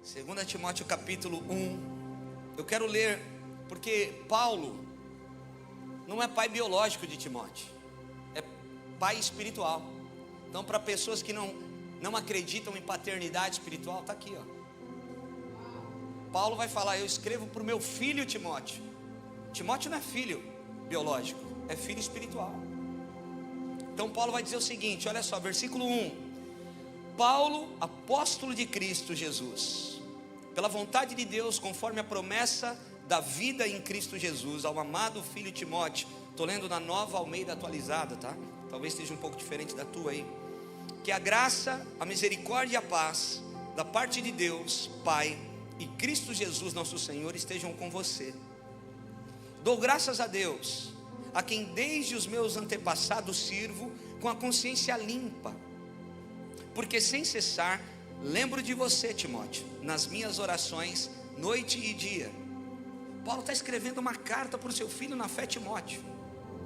2 Timóteo capítulo 1. Eu quero ler, porque Paulo não é pai biológico de Timóteo, é pai espiritual. Então, para pessoas que não acreditam em paternidade espiritual, está aqui, ó. Paulo vai falar: eu escrevo para o meu filho Timóteo. Timóteo não é filho biológico, é filho espiritual. Então Paulo vai dizer o seguinte, olha só, versículo 1. Paulo, apóstolo de Cristo Jesus, pela vontade de Deus, conforme a promessa da vida em Cristo Jesus, ao amado filho Timóteo. Estou lendo na Nova Almeida atualizada, tá? Talvez esteja um pouco diferente da tua aí. Que a graça, a misericórdia e a paz da parte de Deus Pai e Cristo Jesus nosso Senhor estejam com você. Dou graças a Deus, a quem desde os meus antepassados sirvo com a consciência limpa, porque sem cessar lembro de você, Timóteo, nas minhas orações, noite e dia. Paulo está escrevendo uma carta para o seu filho na fé, Timóteo,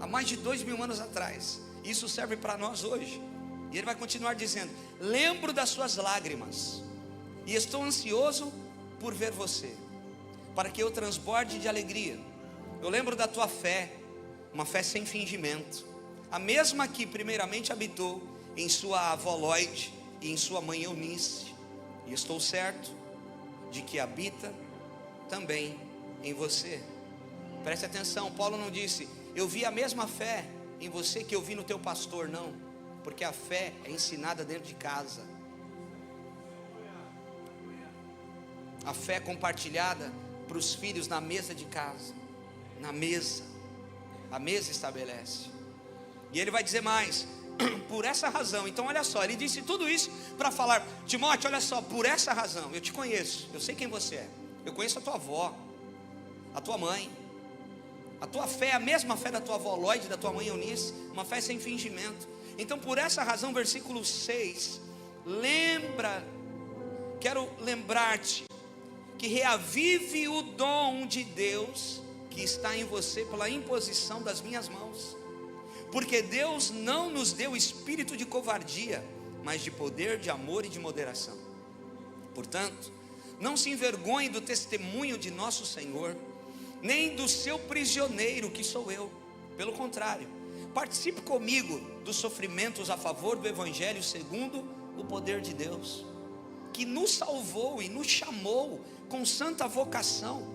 há mais de 2000 anos atrás. Isso serve para nós hoje. E ele vai continuar dizendo: lembro das suas lágrimas e estou ansioso por ver você, para que eu transborde de alegria. Eu lembro da tua fé, uma fé sem fingimento, a mesma que primeiramente habitou em sua avó Loide e em sua mãe Eunice, e estou certo de que habita também em você. Preste atenção, Paulo não disse: eu vi a mesma fé em você que eu vi no teu pastor. Não, porque a fé é ensinada dentro de casa. A fé é compartilhada para os filhos na mesa de casa. Na mesa, a mesa estabelece. E ele vai dizer mais: por essa razão. Então olha só, ele disse tudo isso para falar: Timóteo, olha só, por essa razão, eu te conheço, eu sei quem você é, eu conheço a tua avó, a tua mãe. A tua fé é a mesma fé da tua avó Loide, da tua mãe Eunice, uma fé sem fingimento. Então por essa razão, versículo 6, quero lembrar-te que reavive o dom de Deus que está em você pela imposição das minhas mãos. Porque Deus não nos deu espírito de covardia, mas de poder, de amor e de moderação. Portanto, não se envergonhe do testemunho de nosso Senhor, nem do seu prisioneiro que sou eu. Pelo contrário, participe comigo dos sofrimentos a favor do Evangelho segundo o poder de Deus, que nos salvou e nos chamou com santa vocação,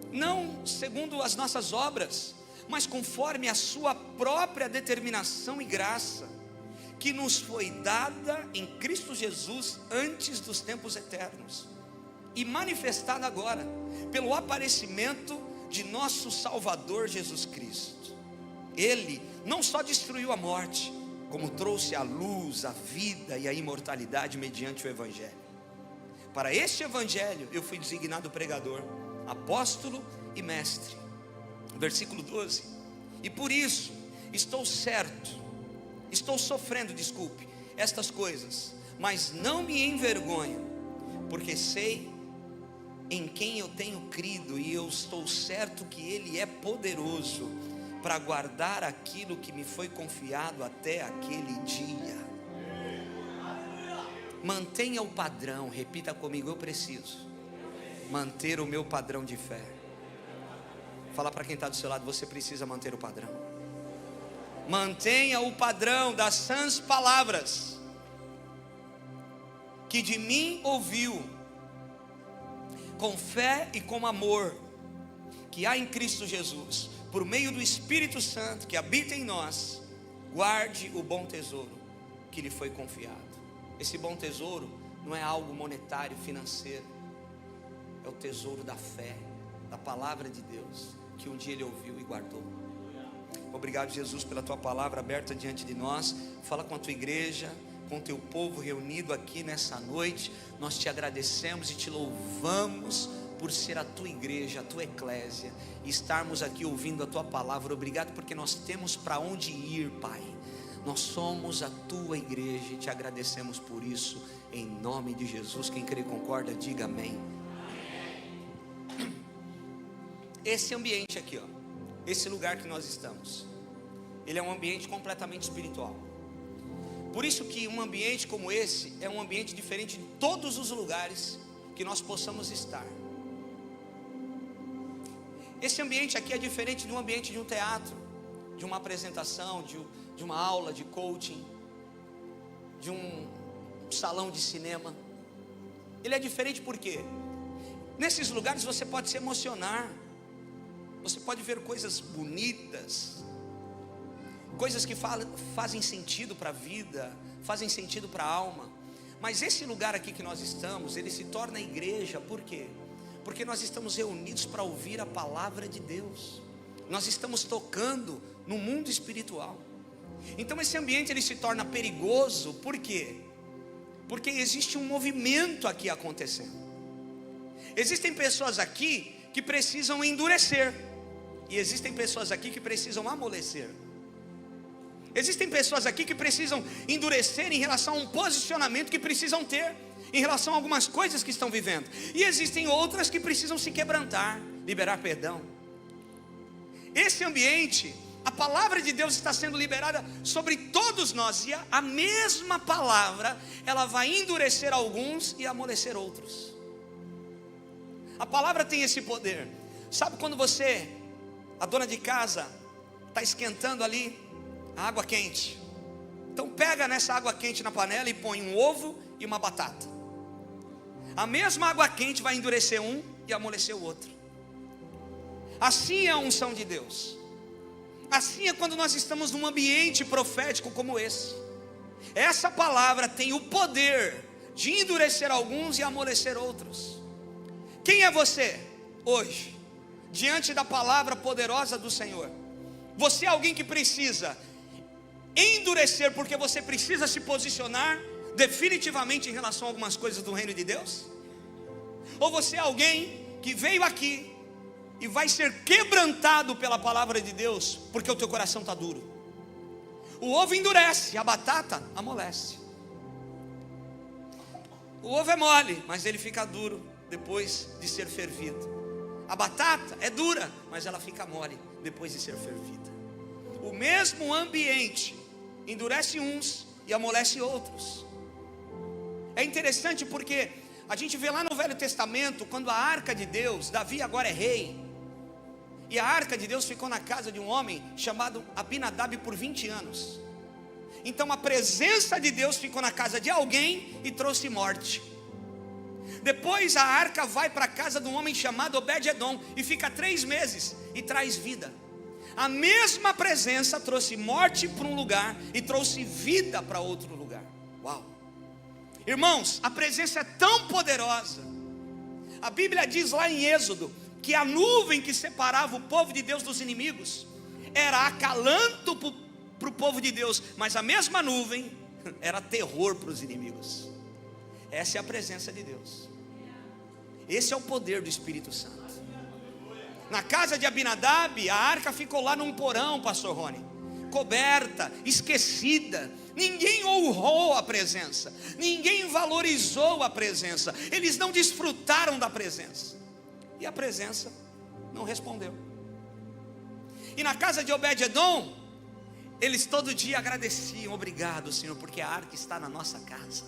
não segundo as nossas obras, mas conforme a sua própria determinação e graça, que nos foi dada em Cristo Jesus antes dos tempos eternos, e manifestada agora, pelo aparecimento de nosso Salvador Jesus Cristo. Ele não só destruiu a morte, como trouxe a luz, a vida e a imortalidade mediante o Evangelho. Para este Evangelho eu fui designado pregador, apóstolo e mestre. Versículo 12. E por isso estou sofrendo, estas coisas, mas não me envergonho, porque sei em quem eu tenho crido, e eu estou certo que Ele é poderoso para guardar aquilo que me foi confiado até aquele dia. Mantenha o padrão, repita comigo: eu preciso manter o meu padrão de fé. Fala para quem está do seu lado: você precisa manter o padrão. Mantenha o padrão das sãs palavras que de mim ouviu, com fé e com amor que há em Cristo Jesus, por meio do Espírito Santo que habita em nós. Guarde o bom tesouro que lhe foi confiado. Esse bom tesouro não é algo monetário, financeiro, é o tesouro da fé, da palavra de Deus, que um dia ele ouviu e guardou. Obrigado, Jesus, pela tua palavra aberta diante de nós. Fala com a tua igreja, com o teu povo reunido aqui nessa noite. Nós te agradecemos e te louvamos por ser a tua igreja, a tua eclésia, e estarmos aqui ouvindo a tua palavra. Obrigado porque nós temos para onde ir, Pai. Nós somos a tua igreja e te agradecemos por isso, em nome de Jesus. Quem crê e concorda, diga amém. Esse ambiente aqui, ó, esse lugar que nós estamos, ele é um ambiente completamente espiritual. Por isso que um ambiente como esse é um ambiente diferente de todos os lugares que nós possamos estar. Esse ambiente aqui é diferente de um ambiente de um teatro, de uma apresentação, de uma aula de coaching, de um salão de cinema. Ele é diferente porque nesses lugares você pode se emocionar, você pode ver coisas bonitas, coisas que fazem sentido para a vida, fazem sentido para a alma. Mas esse lugar aqui que nós estamos, ele se torna igreja. Por quê? Porque nós estamos reunidos para ouvir a palavra de Deus. Nós estamos tocando no mundo espiritual. Então esse ambiente ele se torna perigoso. Por quê? Porque existe um movimento aqui acontecendo. Existem pessoas aqui que precisam endurecer, e existem pessoas aqui que precisam amolecer. Existem pessoas aqui que precisam endurecer em relação a um posicionamento que precisam ter em relação a algumas coisas que estão vivendo. E existem outras que precisam se quebrantar, liberar perdão. Esse ambiente, a palavra de Deus está sendo liberada sobre todos nós. E a mesma palavra, ela vai endurecer alguns e amolecer outros. A palavra tem esse poder. Sabe quando você, a dona de casa, está esquentando ali a água quente? Então pega nessa água quente na panela e põe um ovo e uma batata. A mesma água quente vai endurecer um e amolecer o outro. Assim é a unção de Deus. Assim é quando nós estamos num ambiente profético como esse. Essa palavra tem o poder de endurecer alguns e amolecer outros. Quem é você hoje, diante da palavra poderosa do Senhor? Você é alguém que precisa endurecer porque você precisa se posicionar definitivamente em relação a algumas coisas do reino de Deus? Ou você é alguém que veio aqui e vai ser quebrantado pela palavra de Deus porque o teu coração está duro? O ovo endurece, a batata amolece. O ovo é mole, mas ele fica duro depois de ser fervido. A batata é dura, mas ela fica mole depois de ser fervida. O mesmo ambiente endurece uns e amolece outros. É interessante porque a gente vê lá no Velho Testamento, quando a arca de Deus, Davi agora é rei, e a arca de Deus ficou na casa de um homem chamado Abinadab por 20 anos. Então a presença de Deus ficou na casa de alguém e trouxe morte. Depois a arca vai para a casa de um homem chamado Obed-edom e fica 3 meses e traz vida. A mesma presença trouxe morte para um lugar e trouxe vida para outro lugar. Uau! Irmãos, a presença é tão poderosa. A Bíblia diz lá em Êxodo que a nuvem que separava o povo de Deus dos inimigos era acalanto para o povo de Deus, mas a mesma nuvem era terror para os inimigos. Essa é a presença de Deus. Esse é o poder do Espírito Santo. Na casa de Abinadab, a arca ficou lá num porão, pastor Rony, coberta, esquecida. Ninguém honrou a presença, ninguém valorizou a presença, eles não desfrutaram da presença, e a presença não respondeu. E na casa de Obed-edom, eles todo dia agradeciam: obrigado, Senhor, porque a arca está na nossa casa.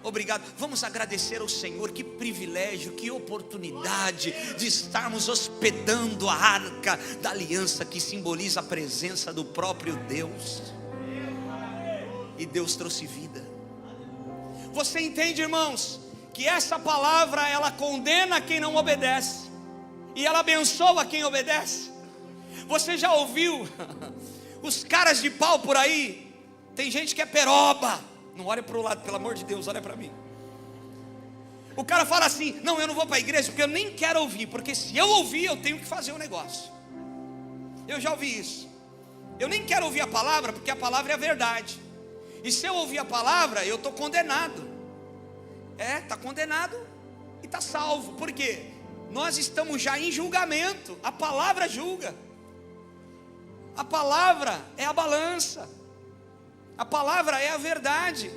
Obrigado, vamos agradecer ao Senhor. Que privilégio, que oportunidade de estarmos hospedando a arca da aliança, que simboliza a presença do próprio Deus. E Deus trouxe vida. Você entende, irmãos, que essa palavra ela condena quem não obedece e ela abençoa quem obedece? Você já ouviu os caras de pau por aí? Tem gente que é peroba. Não olha para o lado, pelo amor de Deus, olha para mim. O cara fala assim: não, eu não vou para a igreja porque eu nem quero ouvir, porque se eu ouvir eu tenho que fazer um negócio. Eu já ouvi isso. Eu nem quero ouvir a palavra porque a palavra é a verdade, e se eu ouvir a palavra eu estou condenado. Está condenado e está salvo. Por quê? Nós estamos já em julgamento. A palavra julga. A palavra é a balança. A palavra é a verdade.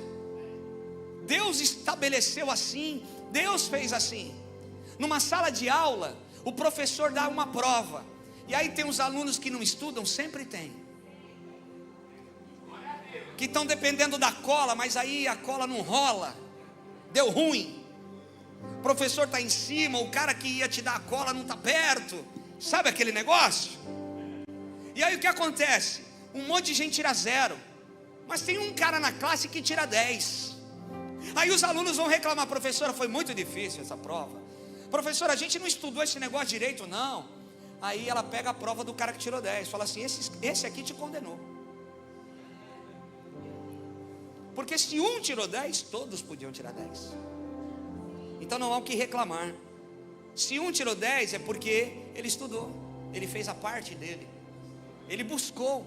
Deus estabeleceu assim. Deus fez assim. Numa sala de aula, o professor dá uma prova, e aí tem os alunos que não estudam. Sempre tem, que estão dependendo da cola, mas aí a cola não rola, deu ruim. o professor está em cima, o cara que ia te dar a cola não está perto, sabe aquele negócio? E aí o que acontece? Um monte de gente tira 0, mas tem um cara na classe que tira 10. Aí os alunos vão reclamar: professora, foi muito difícil essa prova. Professora, a gente não estudou esse negócio direito, não. Aí ela pega a prova do cara que tirou 10, fala assim: esse aqui te condenou. Porque se um tirou 10, todos podiam tirar 10. Então não há o que reclamar. Se um tirou 10 é porque ele estudou, ele fez a parte dele, ele buscou.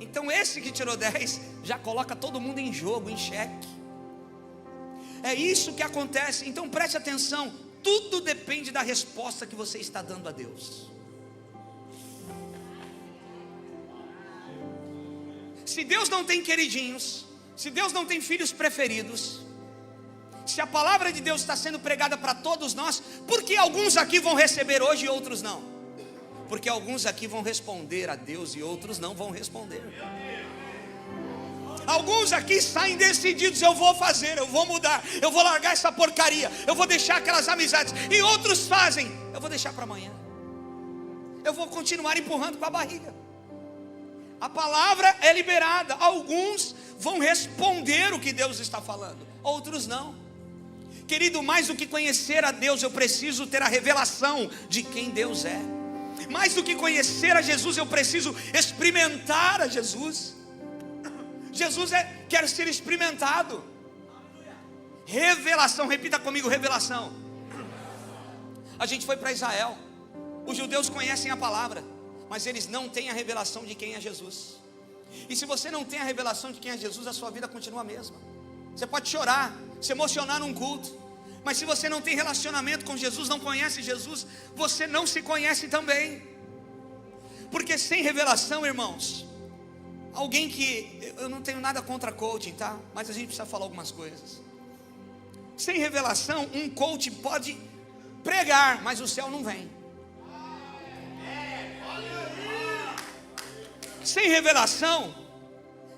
Então esse que tirou 10 já coloca todo mundo em jogo, em xeque. É isso que acontece. Então preste atenção, tudo depende da resposta que você está dando a Deus. Se Deus não tem queridinhos, se Deus não tem filhos preferidos, se a palavra de Deus está sendo pregada para todos nós, por que alguns aqui vão receber hoje e outros não? Porque alguns aqui vão responder a Deus e outros não vão responder. Alguns aqui saem decididos: eu vou fazer, eu vou mudar, eu vou largar essa porcaria, eu vou deixar aquelas amizades. E outros fazem: eu vou deixar para amanhã, eu vou continuar empurrando com a barriga. A palavra é liberada. Alguns vão responder o que Deus está falando, outros não. Querido, mais do que conhecer a Deus, eu preciso ter a revelação de quem Deus é. Mais do que conhecer a Jesus, eu preciso experimentar a Jesus. Jesus quer ser experimentado. Revelação, repita comigo: revelação. A gente foi para Israel. Os judeus conhecem a palavra, mas eles não têm a revelação de quem é Jesus. E se você não tem a revelação de quem é Jesus, a sua vida continua a mesma. Você pode chorar, se emocionar num culto, mas se você não tem relacionamento com Jesus, não conhece Jesus, você não se conhece também. Porque sem revelação, irmãos, alguém que, eu não tenho nada contra coaching, tá? Mas a gente precisa falar algumas coisas. Sem revelação, um coach pode pregar, mas o céu não vem. Sem revelação,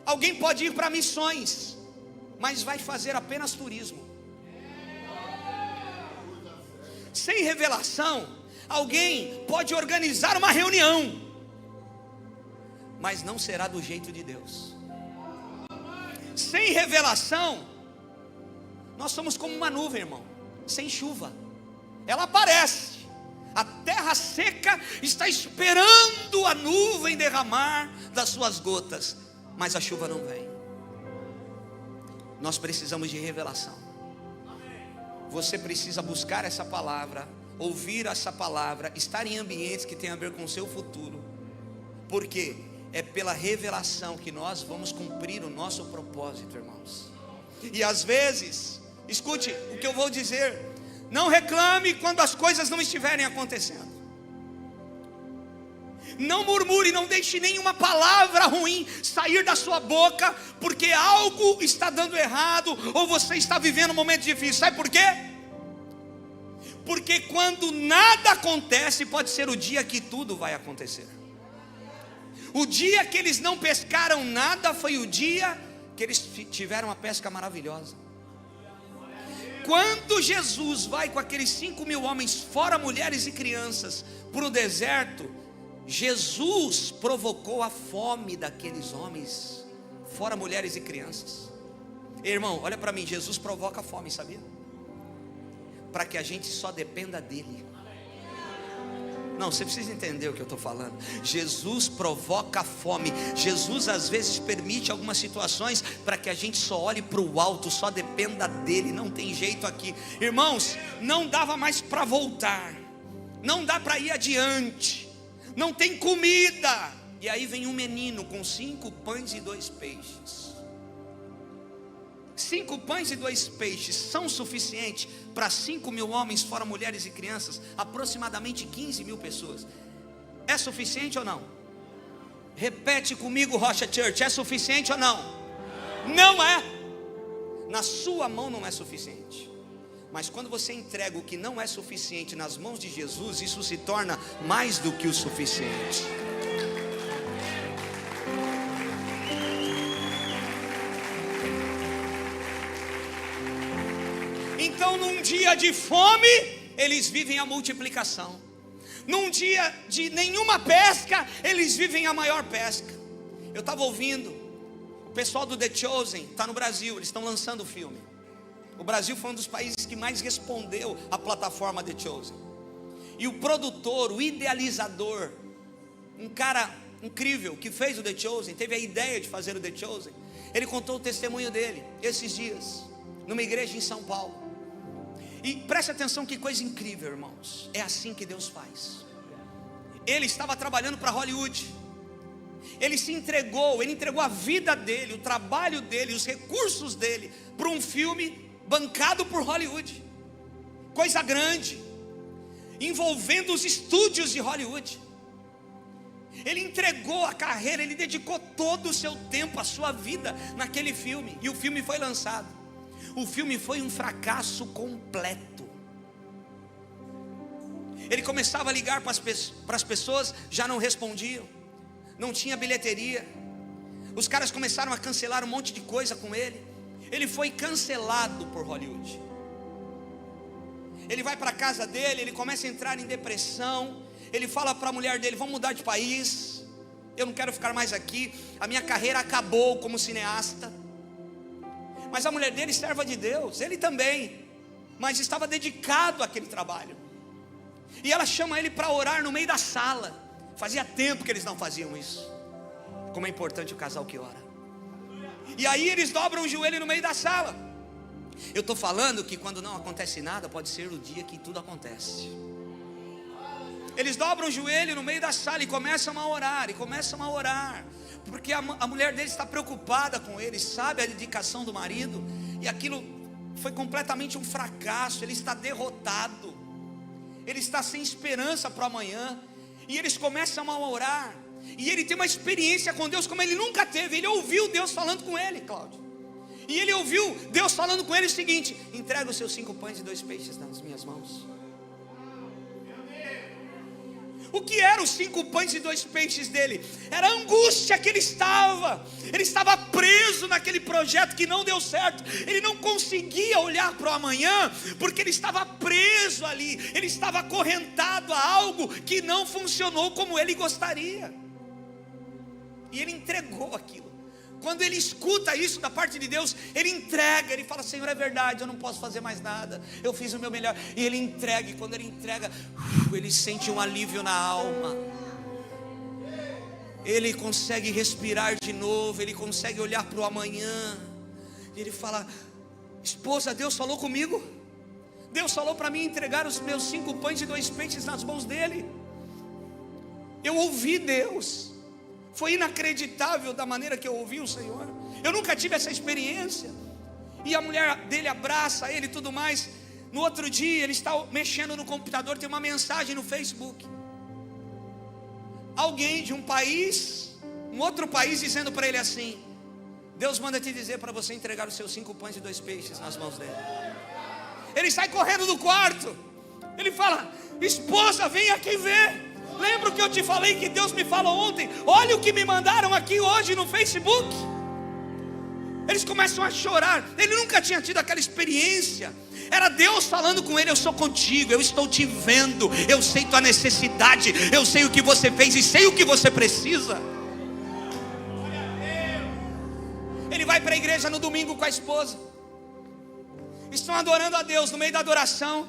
alguém pode ir para missões, mas vai fazer apenas turismo. Sem revelação, alguém pode organizar uma reunião, mas não será do jeito de Deus. Sem revelação, nós somos como uma nuvem, irmão, sem chuva. Ela aparece, a terra seca está esperando a nuvem derramar das suas gotas, mas a chuva não vem. Nós precisamos de revelação. Você precisa buscar essa palavra, ouvir essa palavra, estar em ambientes que tem a ver com o seu futuro. Porque é pela revelação que nós vamos cumprir o nosso propósito, irmãos. E às vezes, escute o que eu vou dizer: não reclame quando as coisas não estiverem acontecendo. Não murmure, não deixe nenhuma palavra ruim sair da sua boca, porque algo está dando errado, ou você está vivendo um momento difícil. Sabe por quê? Porque quando nada acontece, pode ser o dia que tudo vai acontecer. O dia que eles não pescaram nada foi o dia que eles tiveram uma pesca maravilhosa. Quando Jesus vai com aqueles 5.000 homens, fora mulheres e crianças, para o deserto, Jesus provocou a fome daqueles homens, fora mulheres e crianças. Irmão, olha para mim, Jesus provoca a fome, sabia? Para que a gente só dependa dele. Não, você precisa entender o que eu estou falando. Jesus provoca a fome. Jesus às vezes permite algumas situações para que a gente só olhe para o alto, só dependa dele. Não tem jeito aqui. Irmãos, não dava mais para voltar, não dá para ir adiante, não tem comida. E aí vem um menino com 5 pães e 2 peixes. 5 pães e 2 peixes são suficientes para 5.000 homens, fora mulheres e crianças, aproximadamente 15.000 pessoas. É suficiente ou não? Repete comigo, Rocha Church: é suficiente ou não? Não é. Na sua mão não é suficiente. Mas quando você entrega o que não é suficiente nas mãos de Jesus, isso se torna mais do que o suficiente. Então num dia de fome, eles vivem a multiplicação. Num dia de nenhuma pesca, eles vivem a maior pesca. Eu estava ouvindo, o pessoal do The Chosen está no Brasil, eles estão lançando o filme. O Brasil foi um dos países que mais respondeu à plataforma The Chosen. E o produtor, o idealizador, um cara incrível que fez o The Chosen, teve a ideia de fazer o The Chosen. Ele contou o testemunho dele esses dias, numa igreja em São Paulo. E preste atenção, que coisa incrível, irmãos. É assim que Deus faz. Ele estava trabalhando para Hollywood. Ele se entregou, ele entregou a vida dele, o trabalho dele, os recursos dele para um filme bancado por Hollywood. Coisa grande, envolvendo os estúdios de Hollywood. Ele entregou a carreira, ele dedicou todo o seu tempo, a sua vida naquele filme. E o filme foi lançado. O filme foi um fracasso completo. Ele começava a ligar para as pessoas, já não respondiam, não tinha bilheteria. Os caras começaram a cancelar um monte de coisa com ele. Ele foi cancelado por Hollywood. Ele vai para a casa dele, ele começa a entrar em depressão. Ele fala para a mulher dele: vamos mudar de país, eu não quero ficar mais aqui, a minha carreira acabou como cineasta. Mas a mulher dele, serva de Deus, ele também, mas estava dedicado àquele trabalho. E ela chama ele para orar no meio da sala. Fazia tempo que eles não faziam isso. Como é importante o casal que ora. E aí eles dobram o joelho no meio da sala. Eu estou falando que quando não acontece nada, pode ser o dia que tudo acontece. Eles dobram o joelho no meio da sala e começam a orar, porque a mulher dele está preocupada com ele, sabe a dedicação do marido, e aquilo foi completamente um fracasso. Ele está derrotado, ele está sem esperança para amanhã, e eles começam a orar, e ele tem uma experiência com Deus como ele nunca teve. Ele ouviu Deus falando com ele, Cláudio, e ele ouviu Deus falando com ele o seguinte: entrega os seus 5 pães e 2 peixes nas minhas mãos. O que eram os 5 pães e 2 peixes dele? Era a angústia que ele estava preso naquele projeto que não deu certo. Ele não conseguia olhar para o amanhã, porque ele estava preso ali, ele estava acorrentado a algo que não funcionou como ele gostaria. E ele entregou aquilo. Quando ele escuta isso da parte de Deus, ele entrega, ele fala: Senhor, é verdade, eu não posso fazer mais nada, eu fiz o meu melhor. E ele entrega, e quando ele entrega, ele sente um alívio na alma. Ele consegue respirar de novo, ele consegue olhar para o amanhã. E ele fala: esposa, Deus falou comigo. Deus falou para mim entregar os meus 5 pães e 2 peixes nas mãos dele. Eu ouvi Deus. Foi inacreditável da maneira que eu ouvi o Senhor. Eu nunca tive essa experiência. E a mulher dele abraça ele e tudo mais. No outro dia ele está mexendo no computador, tem uma mensagem no Facebook. Alguém de um país, um outro país, dizendo para ele assim: Deus manda te dizer para você entregar os seus 5 pães e 2 peixes nas mãos dele. Ele sai correndo do quarto. Ele fala: esposa, vem aqui ver. Lembra o que eu te falei, que Deus me falou ontem? Olha o que me mandaram aqui hoje no Facebook. Eles começam a chorar. Ele nunca tinha tido aquela experiência. Era Deus falando com ele: eu sou contigo, eu estou te vendo, eu sei tua necessidade, eu sei o que você fez e sei o que você precisa. Ele vai para a igreja no domingo com a esposa. Estão adorando a Deus. No meio da adoração,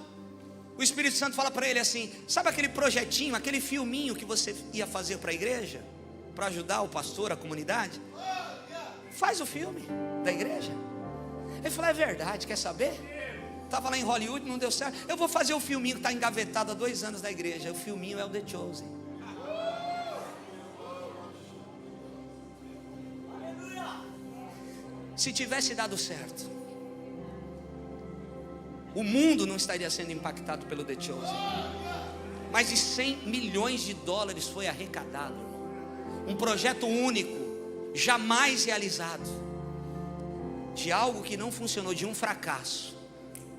o Espírito Santo fala para ele assim: sabe aquele projetinho, aquele filminho que você ia fazer para a igreja, para ajudar o pastor, a comunidade? Faz o filme da igreja. Ele falou: é verdade, quer saber? Estava lá em Hollywood, não deu certo. Eu vou fazer o filminho que está engavetado há 2 anos da igreja. O filminho é o The Chosen. Se tivesse dado certo, o mundo não estaria sendo impactado pelo The Chosen. Mais de 100 milhões de dólares foi arrecadado. Um projeto único, jamais realizado. De algo que não funcionou, de um fracasso,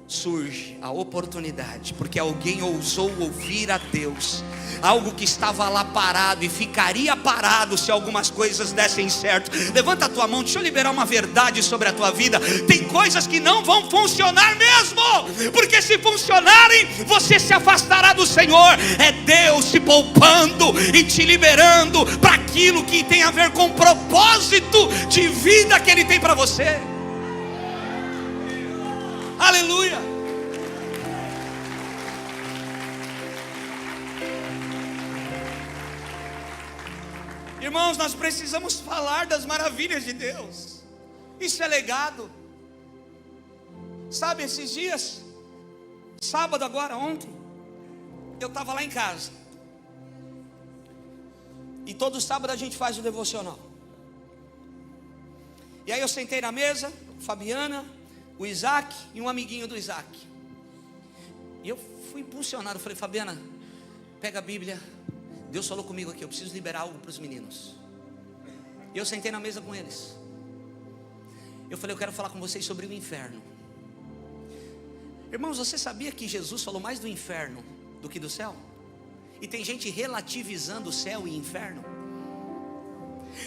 surge a oportunidade, porque alguém ousou ouvir a Deus, algo que estava lá parado e ficaria parado se algumas coisas dessem certo. Levanta a tua mão, deixa eu liberar uma verdade sobre a tua vida. Tem coisas que não vão funcionar mesmo, porque se funcionarem, você se afastará do Senhor. É Deus te poupando e te liberando para aquilo que tem a ver com o propósito de vida que Ele tem para você. Aleluia. Irmãos, nós precisamos falar das maravilhas de Deus. Isso é legado. Sabe, esses dias, sábado agora, ontem, eu estava lá em casa. E todo sábado a gente faz o devocional. E aí eu sentei na mesa, Fabiana, o Isaac e um amiguinho do Isaac. E eu fui impulsionado, falei: Fabiana, pega a Bíblia. Deus falou comigo aqui, eu preciso liberar algo para os meninos. E eu sentei na mesa com eles. Eu falei: eu quero falar com vocês sobre o inferno. Irmãos, você sabia que Jesus falou mais do inferno do que do céu? E tem gente relativizando o céu e inferno.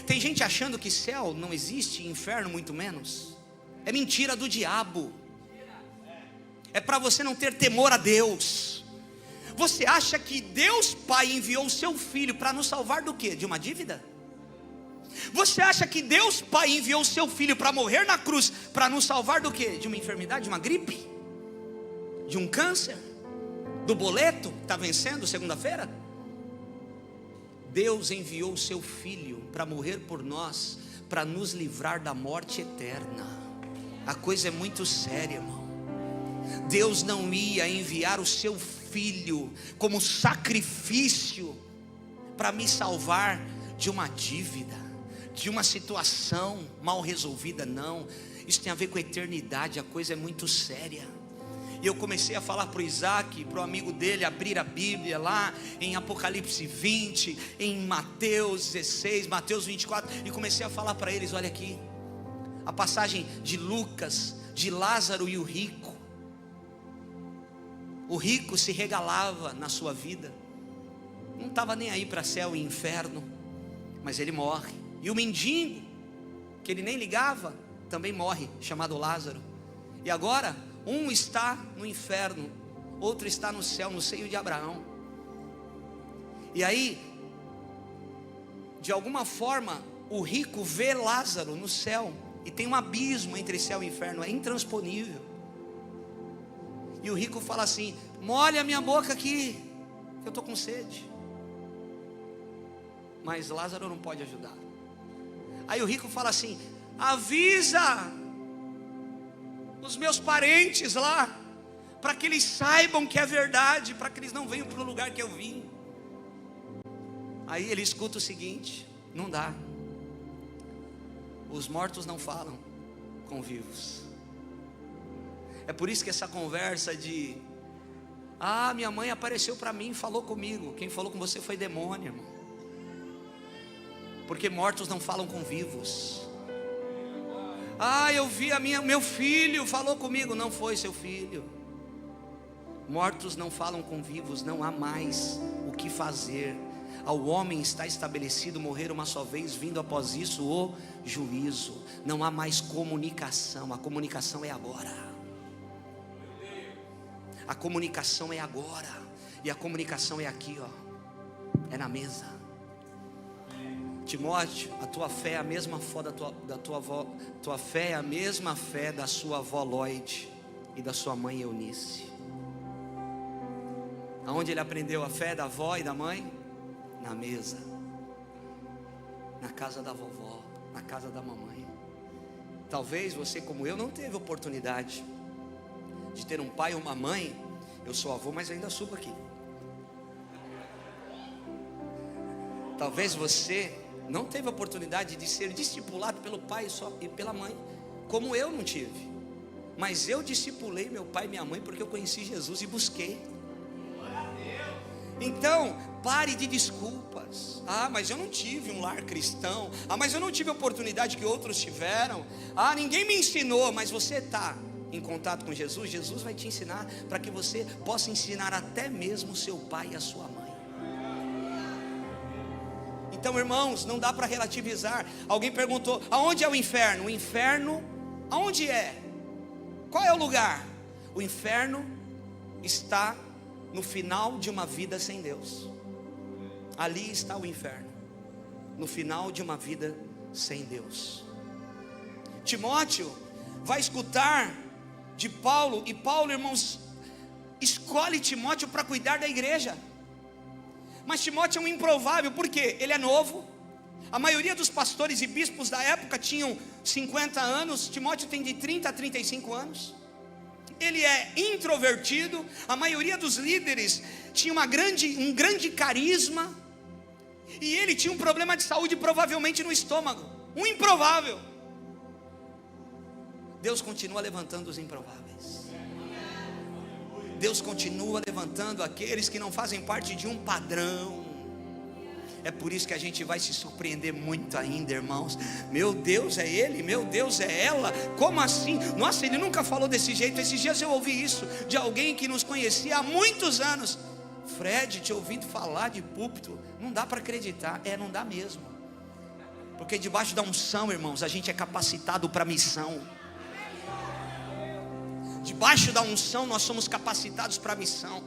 Tem gente achando que céu não existe, inferno muito menos. É mentira do diabo. É para você não ter temor a Deus. Você acha que Deus Pai enviou o seu Filho para nos salvar do quê? De uma dívida? Você acha que Deus Pai enviou o seu Filho para morrer na cruz para nos salvar do quê? De uma enfermidade, de uma gripe? De um câncer? Do boleto que está vencendo segunda-feira? Deus enviou o seu Filho para morrer por nós, para nos livrar da morte eterna. A coisa é muito séria, irmão. Deus não ia enviar o seu Filho como sacrifício para me salvar de uma dívida, de uma situação mal resolvida, não. Isso tem a ver com a eternidade, a coisa é muito séria. E eu comecei a falar para o Isaac, para o amigo dele, abrir a Bíblia lá em Apocalipse 20, em Mateus 16, Mateus 24, e comecei a falar para eles: olha aqui, a passagem de Lucas, de Lázaro e o rico. O rico se regalava na sua vida, não estava nem aí para céu e inferno, mas ele morre. E o mendigo, que ele nem ligava, também morre, chamado Lázaro. E agora, um está no inferno, outro está no céu, no seio de Abraão. E aí, de alguma forma, o rico vê Lázaro no céu, e tem um abismo entre céu e inferno, é intransponível. E o rico fala assim: molha a minha boca aqui, que eu estou com sede. Mas Lázaro não pode ajudar. Aí o rico fala assim: avisa os meus parentes lá, para que eles saibam que é verdade, para que eles não venham para o lugar que eu vim. Aí ele escuta o seguinte: não dá. Os mortos não falam com vivos. É por isso que essa conversa de: ah, minha mãe apareceu para mim e falou comigo. Quem falou com você foi demônio, irmão. Porque mortos não falam com vivos. Ah, eu vi meu filho falou comigo. Não foi seu filho. Mortos não falam com vivos. Não há mais o que fazer. Ao homem está estabelecido morrer uma só vez, vindo após isso o juízo. Não há mais comunicação. A comunicação é agora. A comunicação é agora. E a comunicação é aqui, ó. É na mesa. Timóteo, a tua fé é a mesma fé da tua avó. Tua fé é a mesma fé da sua avó Lloyd e da sua mãe Eunice. Aonde ele aprendeu a fé da avó e da mãe? Na mesa. Na casa da vovó, na casa da mamãe. Talvez você, como eu, não teve oportunidade de ter um pai ou uma mãe. Eu sou avô, mas ainda subo aqui. Talvez você não teve a oportunidade de ser discipulado pelo pai e pela mãe, como eu não tive. Mas eu discipulei meu pai e minha mãe porque eu conheci Jesus e busquei. Então, pare de desculpas. Ah, mas eu não tive um lar cristão. Ah, mas eu não tive a oportunidade que outros tiveram. Ah, ninguém me ensinou. Mas você está em contato com Jesus, Jesus vai te ensinar para que você possa ensinar até mesmo o seu pai e a sua mãe. Então, irmãos, não dá para relativizar. Alguém perguntou: aonde é o inferno? O inferno, aonde é? Qual é o lugar? O inferno está no final de uma vida sem Deus. Ali está o inferno, no final de uma vida sem Deus. Timóteo vai escutar de Paulo, e Paulo, irmãos, escolhe Timóteo para cuidar da igreja. Mas Timóteo é um improvável, porque ele é novo. A maioria dos pastores e bispos da época tinham 50 anos, Timóteo tem de 30 a 35 anos. Ele é introvertido, a maioria dos líderes tinha um grande carisma, e ele tinha um problema de saúde provavelmente no estômago, um improvável. Deus continua levantando os improváveis. Deus continua levantando aqueles que não fazem parte de um padrão. É por isso que a gente vai se surpreender muito ainda, irmãos. Meu Deus, é ele? Meu Deus, é ela? Como assim? Nossa, ele nunca falou desse jeito. Esses dias eu ouvi isso de alguém que nos conhecia há muitos anos. Fred, te ouvindo falar de púlpito, não dá para acreditar. Não dá mesmo. Porque debaixo da unção, irmãos, a gente é capacitado para a missão. Debaixo da unção nós somos capacitados para a missão.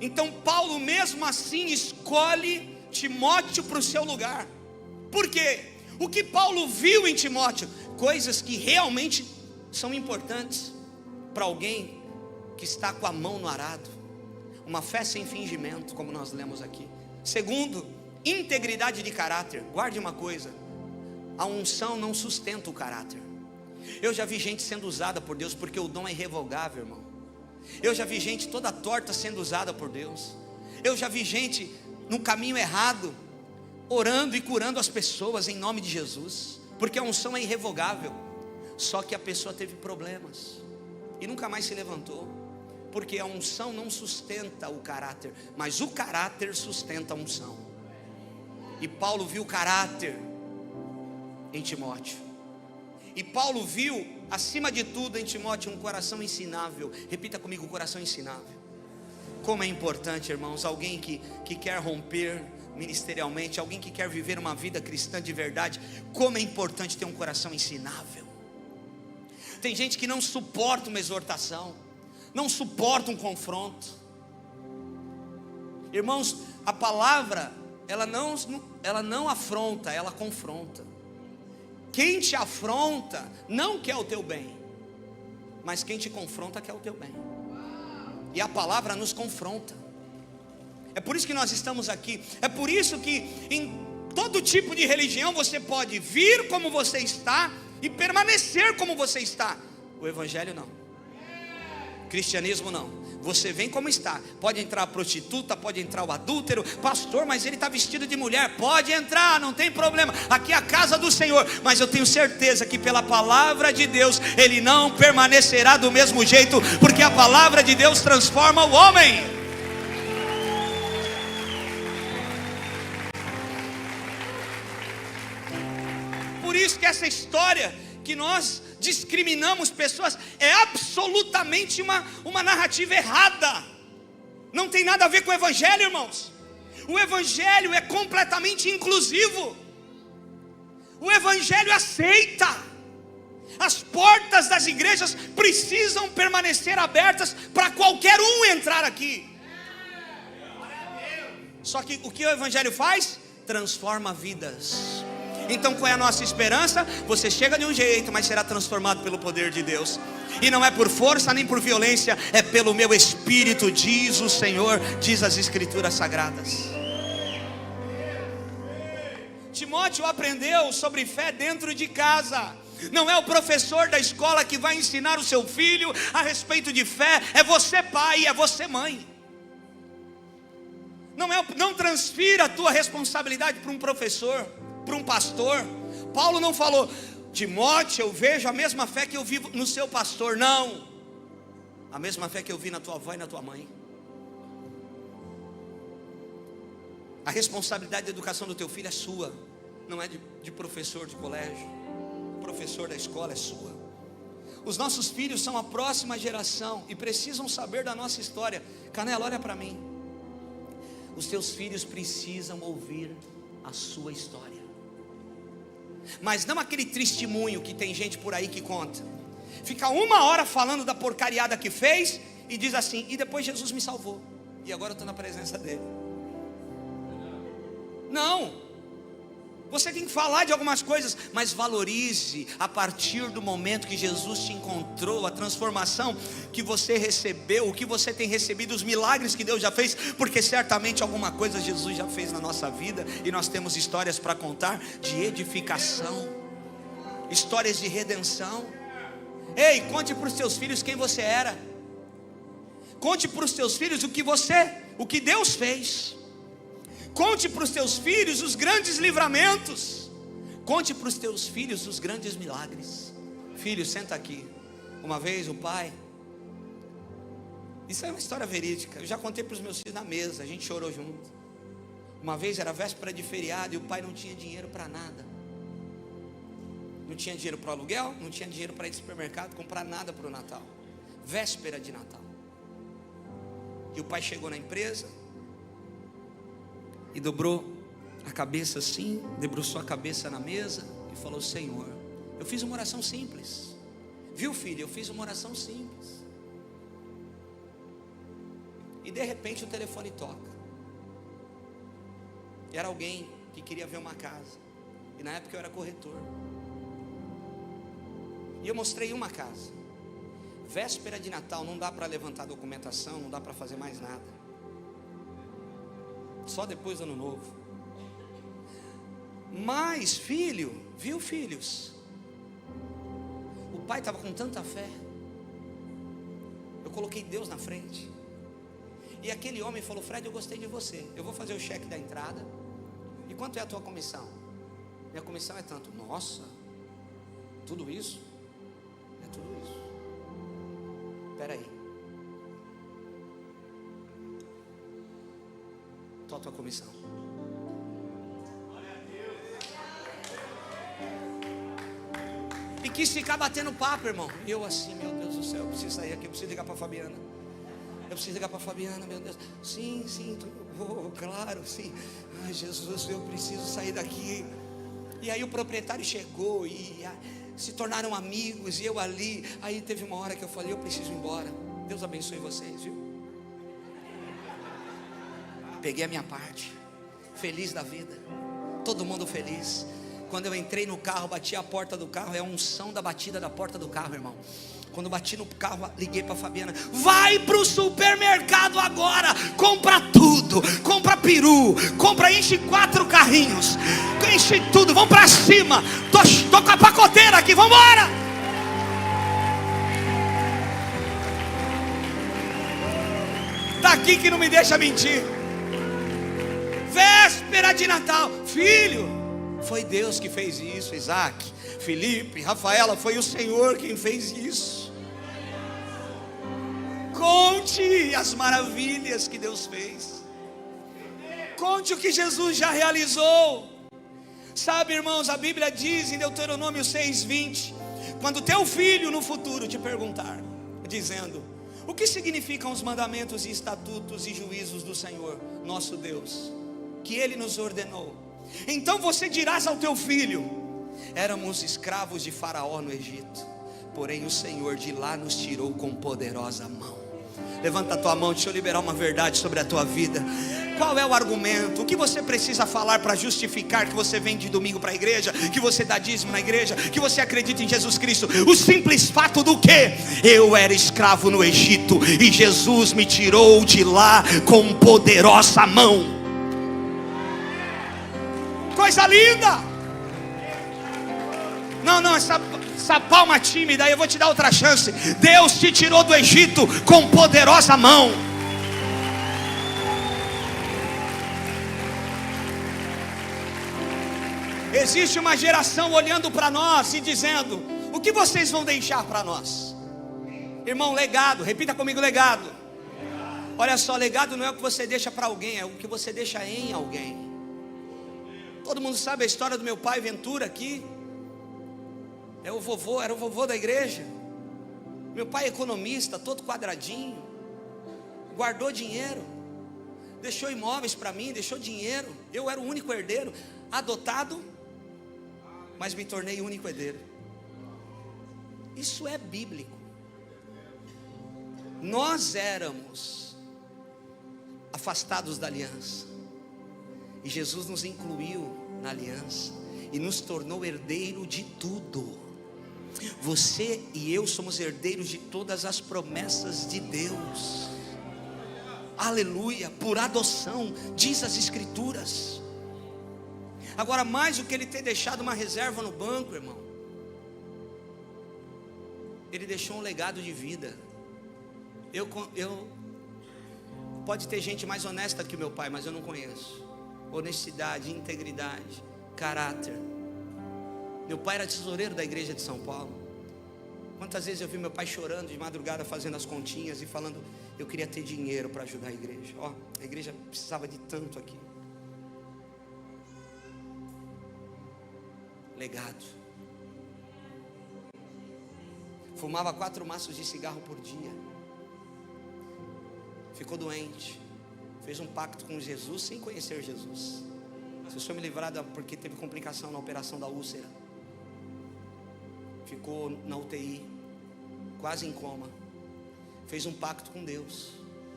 Então Paulo mesmo assim escolhe Timóteo para o seu lugar. Por quê? O que Paulo viu em Timóteo? Coisas que realmente são importantes para alguém que está com a mão no arado. Uma fé sem fingimento, como nós lemos aqui. Segundo, integridade de caráter. Guarde uma coisa: a unção não sustenta o caráter. Eu já vi gente sendo usada por Deus, porque o dom é irrevogável, irmão. Eu já vi gente toda torta sendo usada por Deus. Eu já vi gente no caminho errado, orando e curando as pessoas em nome de Jesus, porque a unção é irrevogável. Só que a pessoa teve problemas e nunca mais se levantou, porque a unção não sustenta o caráter, mas o caráter sustenta a unção. E Paulo viu o caráter em Timóteo. E Paulo viu, acima de tudo, em Timóteo, um coração ensinável. Repita comigo: coração ensinável. Como é importante, irmãos, alguém que quer romper ministerialmente, alguém que quer viver uma vida cristã de verdade. Como é importante ter um coração ensinável. Tem gente que não suporta uma exortação, não suporta um confronto. Irmãos, a palavra, ela não afronta, ela confronta. Quem te afronta não quer o teu bem, mas quem te confronta quer o teu bem. E a palavra nos confronta. É por isso que nós estamos aqui. É por isso que em todo tipo de religião você pode vir como você está e permanecer como você está. O evangelho não. Cristianismo não. Você vem como está. Pode entrar a prostituta, pode entrar o adúltero. Pastor, mas ele está vestido de mulher. Pode entrar, não tem problema. Aqui é a casa do Senhor. Mas eu tenho certeza que pela palavra de Deus ele não permanecerá do mesmo jeito, porque a palavra de Deus transforma o homem. Por isso que essa história que nós discriminamos pessoas é absolutamente uma narrativa errada. Não tem nada a ver com o evangelho, irmãos. O evangelho é completamente inclusivo. O evangelho aceita. As portas das igrejas precisam permanecer abertas para qualquer um entrar aqui. Só que o que o evangelho faz? Transforma vidas. Então qual é a nossa esperança? Você chega de um jeito, mas será transformado pelo poder de Deus. E não é por força nem por violência, é pelo meu espírito, diz o Senhor, diz as escrituras sagradas. Timóteo aprendeu sobre fé dentro de casa. Não é o professor da escola que vai ensinar o seu filho a respeito de fé. É você pai, é você mãe. Não transfira a tua responsabilidade para um professor, para um pastor. Paulo não falou: Timóteo, eu vejo a mesma fé que eu vi no seu pastor. Não, a mesma fé que eu vi na tua avó e na tua mãe. A responsabilidade da educação do teu filho é sua, não é de professor de colégio. O professor da escola é sua. Os nossos filhos são a próxima geração e precisam saber da nossa história. Canela, olha para mim. Os teus filhos precisam ouvir a sua história, mas não aquele testemunho que tem gente por aí que conta. Fica 1 hora falando da porcariada que fez e diz assim: e depois Jesus me salvou, e agora eu estou na presença dele. Não. Você tem que falar de algumas coisas, mas valorize a partir do momento que Jesus te encontrou, a transformação que você recebeu, o que você tem recebido, os milagres que Deus já fez, porque certamente alguma coisa Jesus já fez na nossa vida, e nós temos histórias para contar de edificação, histórias de redenção. Ei, conte para os seus filhos quem você era. Conte para os seus filhos o que Deus fez. Conte para os teus filhos os grandes livramentos. Conte para os teus filhos os grandes milagres. Filho, senta aqui. Uma vez o pai, isso é uma história verídica, eu já contei para os meus filhos na mesa, a gente chorou junto. Uma vez era véspera de feriado e o pai não tinha dinheiro para nada. Não tinha dinheiro para o aluguel, não tinha dinheiro para ir ao supermercado comprar nada para o Natal. Véspera de Natal. E o pai chegou na empresa e dobrou a cabeça assim, debruçou a cabeça na mesa e falou: Senhor, eu fiz uma oração simples. Viu, filho, eu fiz uma oração simples. E de repente o telefone toca. Era alguém que queria ver uma casa. E na época eu era corretor. E eu mostrei uma casa. Véspera de Natal, não dá para levantar documentação, não dá para fazer mais nada. Só depois do ano novo. Mas filho, viu, filhos, o pai estava com tanta fé. Eu coloquei Deus na frente. E aquele homem falou: Fred, eu gostei de você, eu vou fazer o cheque da entrada. E quanto é a tua comissão? Minha comissão é tanto. Nossa, tudo isso? É tudo isso. Espera aí. Qual a tua comissão? E quis ficar batendo papo, irmão. E eu assim, meu Deus do céu, eu preciso sair aqui, eu preciso ligar para a Fabiana. Eu preciso ligar para a Fabiana, meu Deus. Sim, claro, sim. Ai, Jesus, eu preciso sair daqui. E aí o proprietário chegou e se tornaram amigos, e eu ali. Aí teve uma hora que eu falei: eu preciso ir embora. Deus abençoe vocês, viu? Peguei a minha parte, feliz da vida, todo mundo feliz. Quando eu entrei no carro, bati a porta do carro, é a unção da batida da porta do carro, irmão. Quando eu bati no carro, liguei para a Fabiana: vai para o supermercado agora, compra tudo, compra peru, enche 4 carrinhos, enche tudo, vamos para cima, tô com a pacoteira aqui, vamos embora. Tá aqui que não me deixa mentir. Véspera de Natal, filho, foi Deus que fez isso. Isaac, Felipe, Rafaela, foi o Senhor quem fez isso. Conte as maravilhas que Deus fez. Conte o que Jesus já realizou. Sabe, irmãos, a Bíblia diz em Deuteronômio 6:20: quando teu filho no futuro te perguntar, dizendo: o que significam os mandamentos e estatutos e juízos do Senhor, nosso Deus, que Ele nos ordenou, então você dirás ao teu filho: éramos escravos de Faraó no Egito, porém o Senhor de lá nos tirou com poderosa mão. Levanta a tua mão, deixa eu liberar uma verdade sobre a tua vida. Qual é o argumento? O que você precisa falar para justificar que você vem de domingo para a igreja, que você dá dízimo na igreja, que você acredita em Jesus Cristo? O simples fato do que? Eu era escravo no Egito e Jesus me tirou de lá com poderosa mão. Coisa linda! Não, essa palma tímida, eu vou te dar outra chance. Deus te tirou do Egito com poderosa mão. Existe uma geração olhando para nós e dizendo: o que vocês vão deixar para nós? Irmão, legado, repita comigo: legado. Olha só, legado não é o que você deixa para alguém, é o que você deixa em alguém. Todo mundo sabe a história do meu pai Ventura aqui. Era o vovô da igreja. Meu pai é economista, todo quadradinho, guardou dinheiro, deixou imóveis para mim, deixou dinheiro. Eu era o único herdeiro, adotado, mas me tornei o único herdeiro. Isso é bíblico. Nós éramos afastados da aliança, e Jesus nos incluiu na aliança e nos tornou herdeiro de tudo. Você e eu somos herdeiros de todas as promessas de Deus. Aleluia, por adoção, diz as Escrituras. Agora, mais do que ele ter deixado uma reserva no banco, irmão, ele deixou um legado de vida. Pode ter gente mais honesta que meu pai, mas eu não conheço. Honestidade, integridade, caráter. Meu pai era tesoureiro da igreja de São Paulo. Quantas vezes eu vi meu pai chorando de madrugada, fazendo as continhas e falando: eu queria ter dinheiro para ajudar a igreja. A igreja precisava de tanto aqui. Legado. Fumava 4 maços de cigarro por dia. Ficou doente. Fez um pacto com Jesus sem conhecer Jesus. Se o Senhor me livrar porque teve complicação na operação da úlcera, ficou na UTI, quase em coma. Fez um pacto com Deus: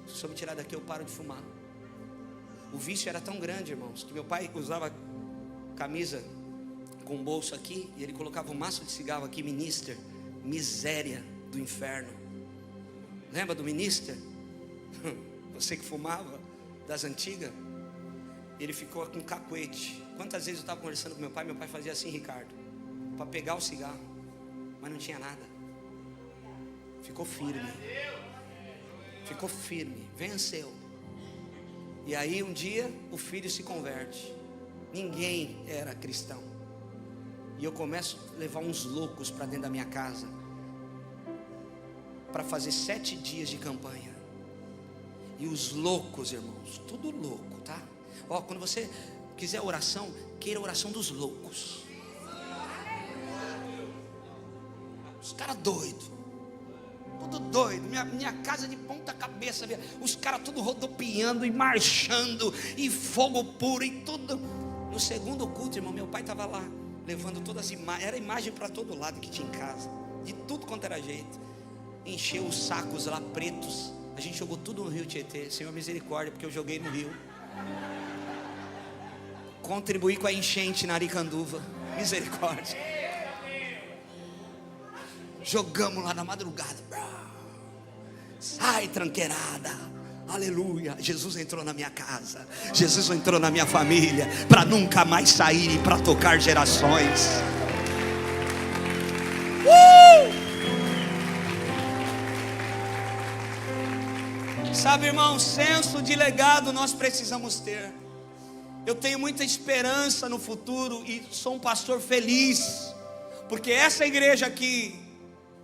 se o Senhor me tirar daqui, eu paro de fumar. O vício era tão grande, irmãos, que meu pai usava camisa com um bolso aqui, e ele colocava um maço de cigarro aqui, Minister, miséria do inferno. Lembra do Minister? Você que fumava, das antigas. Ele ficou com um cacuete. Quantas vezes eu estava conversando com meu pai fazia assim, Ricardo, para pegar o cigarro, mas não tinha nada. Ficou firme. Ficou firme, venceu. E aí um dia o filho se converte. Ninguém era cristão. E eu começo a levar uns loucos para dentro da minha casa, para fazer 7 dias de campanha. E os loucos, irmãos, tudo louco, tá? Quando você quiser oração, queira a oração dos loucos. Os caras doidos, tudo doido. Minha casa de ponta cabeça, os caras tudo rodopiando e marchando, e fogo puro e tudo. No segundo culto, irmão, meu pai estava lá, levando todas as imagens. Era imagem para todo lado que tinha em casa, de tudo quanto era jeito. Encheu os sacos lá pretos. A gente jogou tudo no rio Tietê. Senhor, misericórdia, porque eu joguei no rio. Contribuí com a enchente na Aricanduva. Misericórdia. Jogamos lá na madrugada. Sai, tranqueirada. Aleluia. Jesus entrou na minha casa. Jesus entrou na minha família, para nunca mais sair e para tocar gerações. Sabe, irmão, senso de legado nós precisamos ter. Eu tenho muita esperança no futuro e sou um pastor feliz, porque essa igreja aqui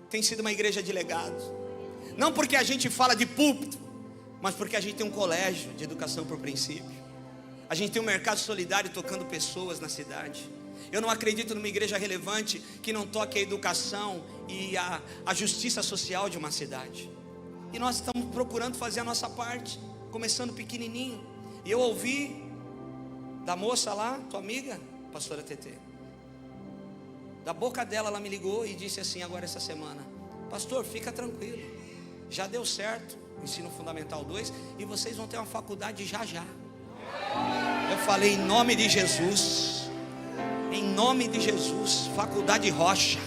tem sido uma igreja de legado. Não porque a gente fala de púlpito, mas porque a gente tem um colégio de educação por princípio. A gente tem um mercado solidário tocando pessoas na cidade. Eu não acredito numa igreja relevante que não toque a educação e a justiça social de uma cidade. E nós estamos procurando fazer a nossa parte, começando pequenininho. E eu ouvi da moça lá, tua amiga, pastora TT, da boca dela, ela me ligou e disse assim agora essa semana: pastor, fica tranquilo, já deu certo o ensino fundamental 2 e vocês vão ter uma faculdade já. Eu falei, em nome de Jesus, em nome de Jesus, faculdade Rocha.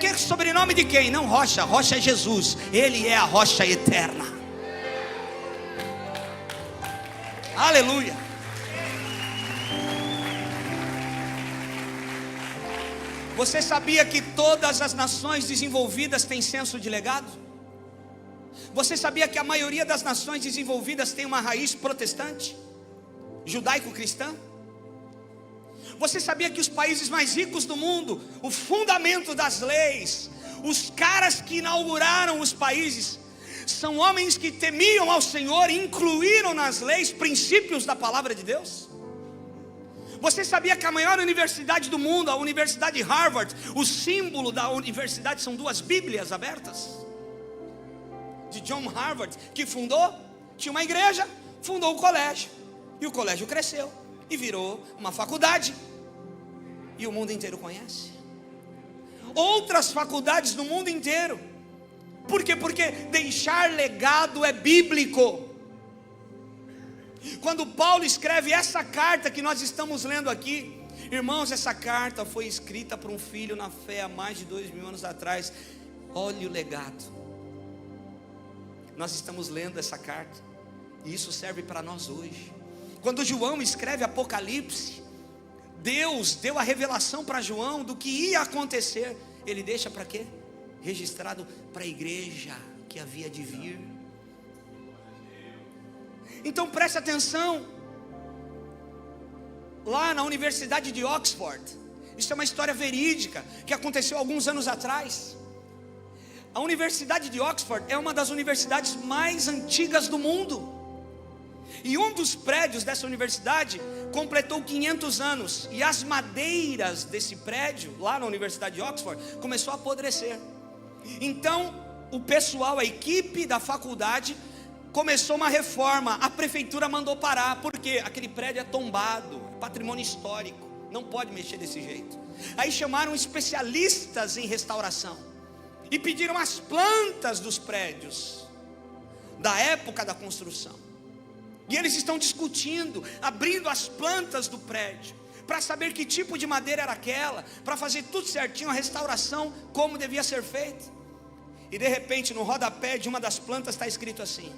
Que sobrenome de quem? Não Rocha, Rocha é Jesus. Ele é a rocha eterna. Aleluia. Você sabia que todas as nações desenvolvidas têm senso de legado? Você sabia que a maioria das nações desenvolvidas tem uma raiz protestante, judaico-cristã? Você sabia que os países mais ricos do mundo, o fundamento das leis, os caras que inauguraram os países, são homens que temiam ao Senhor e incluíram nas leis princípios da palavra de Deus? Você sabia que a maior universidade do mundo, a Universidade de Harvard, o símbolo da universidade são 2 Bíblias abertas? de John Harvard, que tinha uma igreja, fundou o colégio, e o colégio cresceu, e virou uma faculdade, e o mundo inteiro conhece. Outras faculdades no mundo inteiro. Por quê? Porque deixar legado é bíblico. Quando Paulo escreve essa carta que nós estamos lendo aqui, irmãos, essa carta foi escrita para um filho na fé há mais de 2000 anos atrás. Olha o legado. Nós estamos lendo essa carta, e isso serve para nós hoje. Quando João escreve Apocalipse, Deus deu a revelação para João do que ia acontecer. Ele deixa para quê? Registrado para a igreja que havia de vir. Então preste atenção. Lá na Universidade de Oxford, isso é uma história verídica que aconteceu alguns anos atrás. A Universidade de Oxford é uma das universidades mais antigas do mundo. E um dos prédios dessa universidade completou 500 anos. E as madeiras desse prédio, lá na Universidade de Oxford, começou a apodrecer. Então, o pessoal, a equipe da faculdade, começou uma reforma. A prefeitura mandou parar, porque aquele prédio é tombado, é patrimônio histórico, não pode mexer desse jeito. Aí chamaram especialistas em restauração e pediram as plantas dos prédios da época da construção. E eles estão discutindo, abrindo as plantas do prédio, para saber que tipo de madeira era aquela, para fazer tudo certinho, a restauração como devia ser feita. E de repente no rodapé de uma das plantas está escrito assim: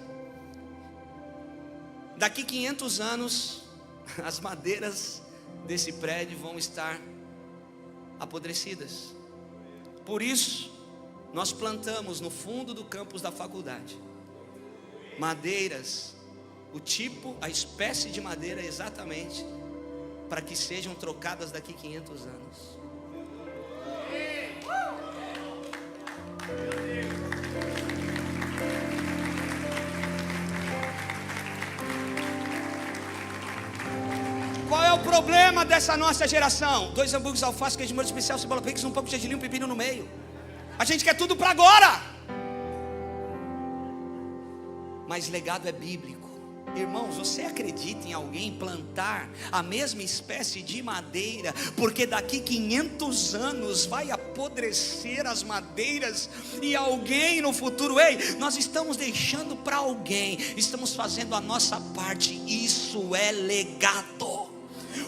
daqui 500 anos as madeiras desse prédio vão estar apodrecidas. Por isso nós plantamos no fundo do campus da faculdade madeiras, o tipo, a espécie de madeira exatamente, para que sejam trocadas daqui 500 anos. Qual é o problema dessa nossa geração? 2 hambúrgueres, alface, queijo de molho especial, cebola pix, um pão de gergelim, um pepino no meio. A gente quer tudo para agora. Mas legado é bíblico. Irmãos, você acredita em alguém plantar a mesma espécie de madeira, porque daqui 500 anos vai apodrecer as madeiras, e alguém no futuro, ei, nós estamos deixando para alguém, estamos fazendo a nossa parte. Isso é legado.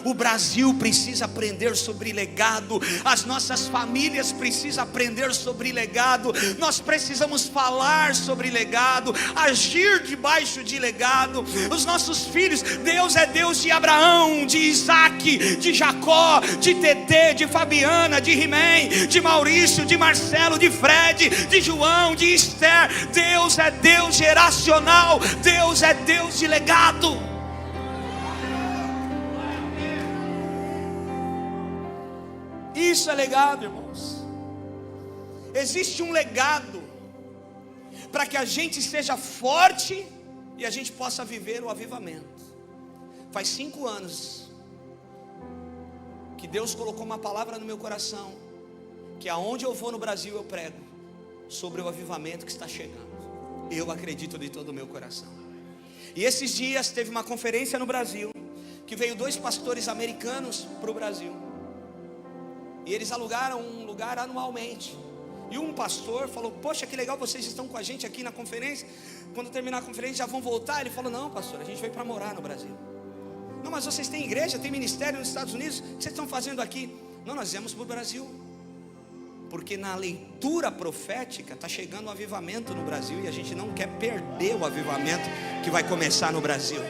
O Brasil precisa aprender sobre legado, as nossas famílias precisam aprender sobre legado, nós precisamos falar sobre legado, agir debaixo de legado. Os nossos filhos, Deus é Deus de Abraão, de Isaac, de Jacó, de Tetê, de Fabiana, de Rimém, de Maurício, de Marcelo, de Fred, de João, de Esther. Deus é Deus geracional, Deus é Deus de legado. Isso é legado, irmãos. Existe um legado para que a gente seja forte e a gente possa viver o avivamento. Faz 5 anos que Deus colocou uma palavra no meu coração, que aonde eu vou no Brasil eu prego sobre o avivamento que está chegando. Eu acredito de todo o meu coração. E esses dias teve uma conferência no Brasil, que veio 2 pastores americanos para o Brasil. E eles alugaram um lugar anualmente. E um pastor falou: poxa, que legal, vocês estão com a gente aqui na conferência. Quando terminar a conferência já vão voltar? Ele falou: não, pastor, a gente veio para morar no Brasil. Não, mas vocês têm igreja, têm ministério nos Estados Unidos, o que vocês estão fazendo aqui? Não, nós viemos para o Brasil, porque na leitura profética está chegando um avivamento no Brasil, e a gente não quer perder o avivamento que vai começar no Brasil.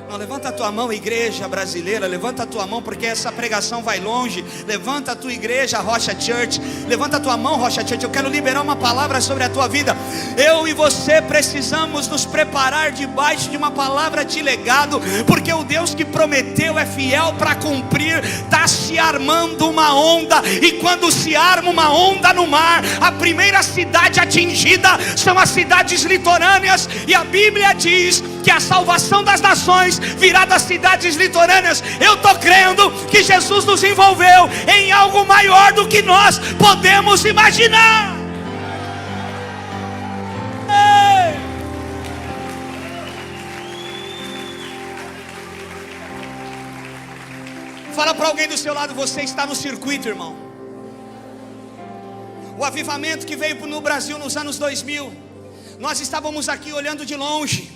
Não, levanta a tua mão, igreja brasileira, levanta a tua mão, porque essa pregação vai longe. Levanta a tua igreja, Rocha Church, levanta a tua mão, Rocha Church. Eu quero liberar uma palavra sobre a tua vida. Eu e você precisamos nos preparar debaixo de uma palavra de legado, porque o Deus que prometeu é fiel para cumprir. Está se armando uma onda, e quando se arma uma onda no mar, a primeira cidade atingida são as cidades litorâneas, e a Bíblia diz que a salvação das nações virá das cidades litorâneas. Eu estou crendo que Jesus nos envolveu em algo maior do que nós podemos imaginar. Fala para alguém do seu lado: você está no circuito, irmão. O avivamento que veio no Brasil nos anos 2000, nós estávamos aqui olhando de longe.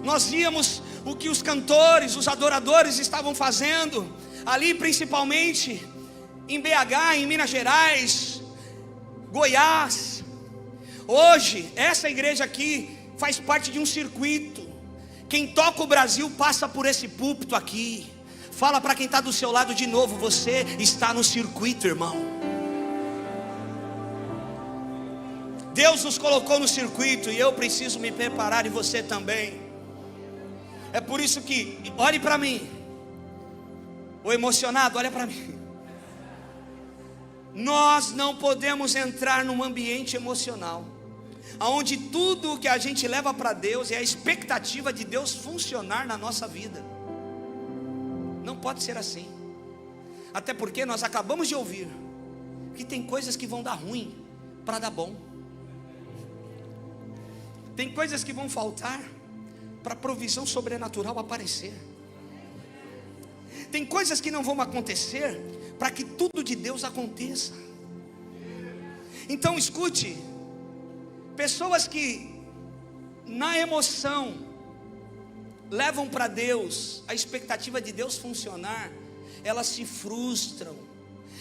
Nós víamos o que os cantores, os adoradores estavam fazendo ali, principalmente em BH, em Minas Gerais, Goiás. Hoje, essa igreja aqui faz parte de um circuito. Quem toca o Brasil passa por esse púlpito aqui. Fala para quem está do seu lado de novo: você está no circuito, irmão. Deus nos colocou no circuito e eu preciso me preparar, e você também. É por isso que, olhe para mim, o emocionado, olha para mim. Nós não podemos entrar num ambiente emocional onde tudo o que a gente leva para Deus é a expectativa de Deus funcionar na nossa vida. Não pode ser assim. Até porque nós acabamos de ouvir que tem coisas que vão dar ruim para dar bom. Tem coisas que vão faltar para a provisão sobrenatural aparecer. Tem coisas que não vão acontecer para que tudo de Deus aconteça. Então escute, pessoas que na emoção levam para Deus a expectativa de Deus funcionar, elas se frustram,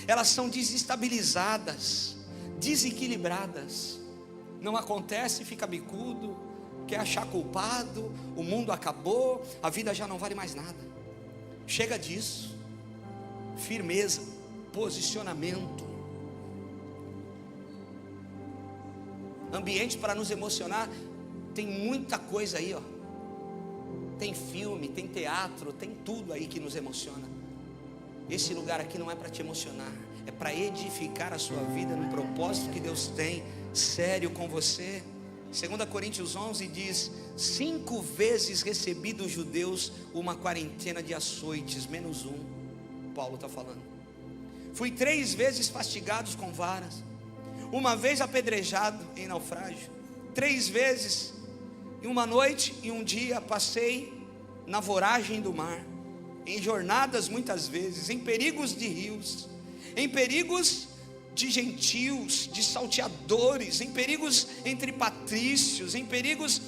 elas são desestabilizadas, desequilibradas. Não acontece, fica bicudo, quer achar culpado, o mundo acabou, a vida já não vale mais nada. Chega disso. Firmeza, posicionamento. Ambiente para nos emocionar, tem muita coisa aí, ó. Tem filme, tem teatro, tem tudo aí que nos emociona. Esse lugar aqui não é para te emocionar, é para edificar a sua vida no propósito que Deus tem sério com você. 2 Coríntios 11 diz: 5 vezes recebi dos judeus uma quarentena de açoites, menos um. Paulo está falando. Fui 3 vezes fastigado com varas, 1 vez apedrejado em naufrágio, 3 vezes em uma noite e um dia passei na voragem do mar, em jornadas muitas vezes, em perigos de rios, em perigos de gentios, de salteadores, em perigos entre patrícios, em perigos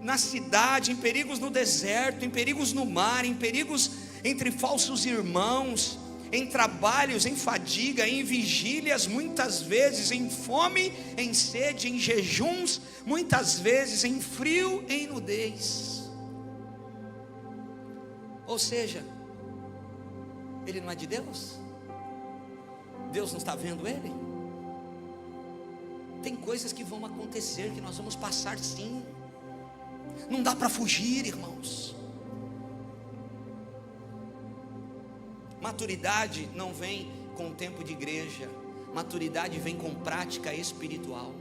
na cidade, em perigos no deserto, em perigos no mar, em perigos entre falsos irmãos, em trabalhos, em fadiga, em vigílias, muitas vezes em fome, em sede, em jejuns, muitas vezes em frio, em nudez. Ou seja, ele não é de Deus? Deus não está vendo ele? Tem coisas que vão acontecer, que nós vamos passar sim. Não dá para fugir, irmãos. Maturidade não vem com tempo de igreja. Maturidade vem com prática espiritual.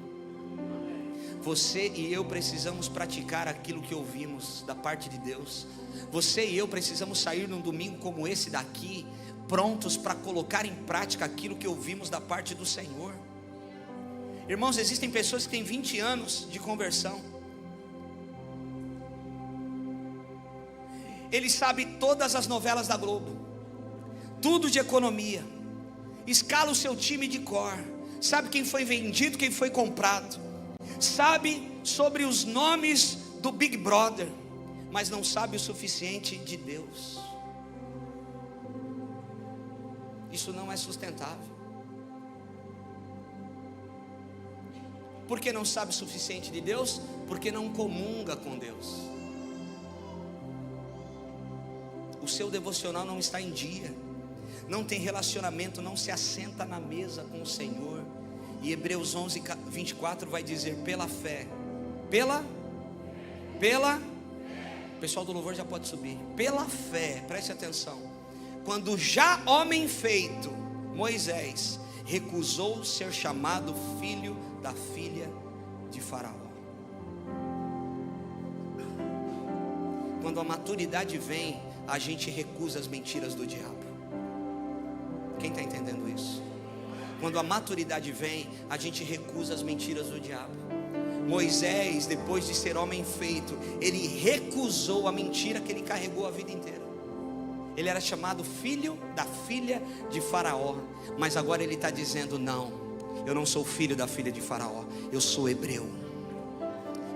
Você e eu precisamos praticar aquilo que ouvimos da parte de Deus. Você e eu precisamos sair num domingo como esse daqui, prontos para colocar em prática aquilo que ouvimos da parte do Senhor. Irmãos, existem pessoas que têm 20 anos de conversão. Ele sabe todas as novelas da Globo, tudo de economia, escala o seu time de cor, sabe quem foi vendido, quem foi comprado, sabe sobre os nomes do Big Brother, mas não sabe o suficiente de Deus. Isso não é sustentável. Por que não sabe o suficiente de Deus? Porque não comunga com Deus. O seu devocional não está em dia, não tem relacionamento, não se assenta na mesa com o Senhor. E Hebreus 11, 24 vai dizer: pela fé, o pessoal do louvor já pode subir. Pela fé, preste atenção, quando já homem feito, Moisés recusou ser chamado filho da filha de Faraó. Quando a maturidade vem, a gente recusa as mentiras do diabo. Quem está entendendo isso? Quando a maturidade vem, a gente recusa as mentiras do diabo. Moisés, depois de ser homem feito, ele recusou a mentira que ele carregou a vida inteira. Ele era chamado filho da filha de Faraó, mas agora ele está dizendo: não, eu não sou filho da filha de Faraó, eu sou hebreu,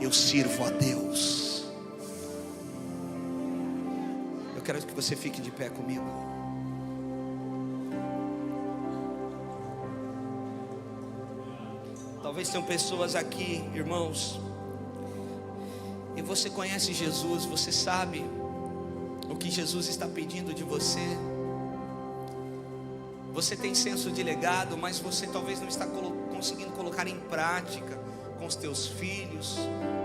eu sirvo a Deus. Eu quero que você fique de pé comigo. Talvez tenham pessoas aqui, irmãos, e você conhece Jesus, você sabe o que Jesus está pedindo de você. Você tem senso de legado, mas você talvez não está conseguindo colocar em prática com os teus filhos,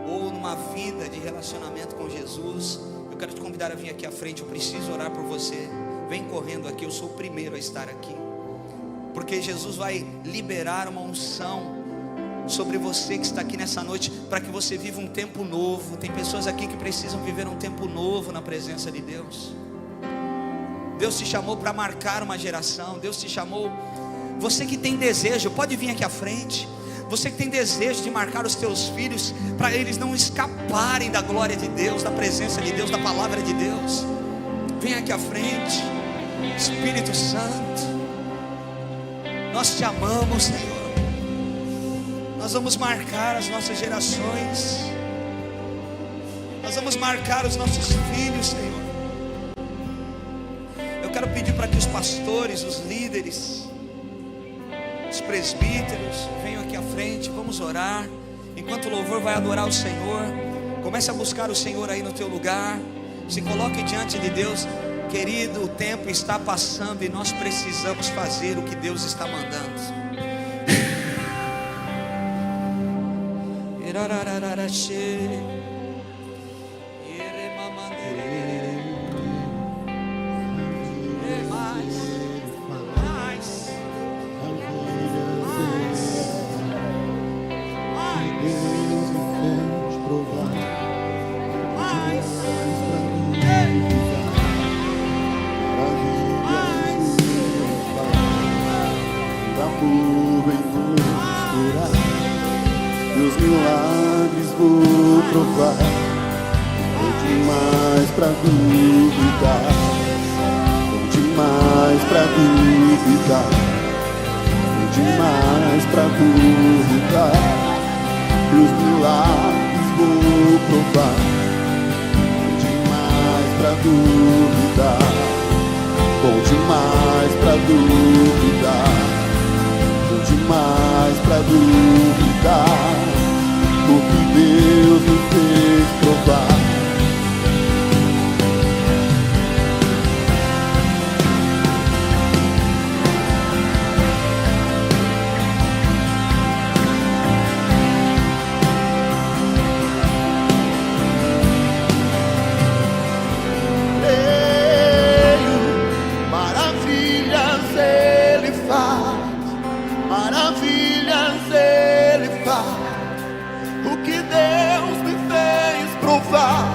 ou numa vida de relacionamento com Jesus. Eu quero te convidar a vir aqui à frente, eu preciso orar por você. Vem correndo aqui, eu sou o primeiro a estar aqui, porque Jesus vai liberar uma unção sobre você que está aqui nessa noite, para que você viva um tempo novo. Tem pessoas aqui que precisam viver um tempo novo na presença de Deus. Deus te chamou para marcar uma geração. Deus te chamou. Você que tem desejo, pode vir aqui à frente. Você que tem desejo de marcar os teus filhos, para eles não escaparem da glória de Deus, da presença de Deus, da palavra de Deus, vem aqui à frente. Espírito Santo, nós te amamos, Senhor. Nós vamos marcar as nossas gerações. Nós vamos marcar os nossos filhos, Senhor. Eu quero pedir para que os pastores, os líderes, os presbíteros venham aqui à frente. Vamos orar. Enquanto o louvor vai adorar o Senhor, comece a buscar o Senhor aí no teu lugar. Se coloque diante de Deus. Querido, o tempo está passando e nós precisamos fazer o que Deus está mandando. Os milagres vou provar, bom demais pra duvidar, bom demais pra duvidar, bom demais pra duvidar. Os milagres vou provar, bom demais pra duvidar, bom demais pra duvidar, bom demais pra duvidar. O que Deus me fez provar. Creio, maravilhas Ele faz, maravilhas Ele faz. Deus me fez provar,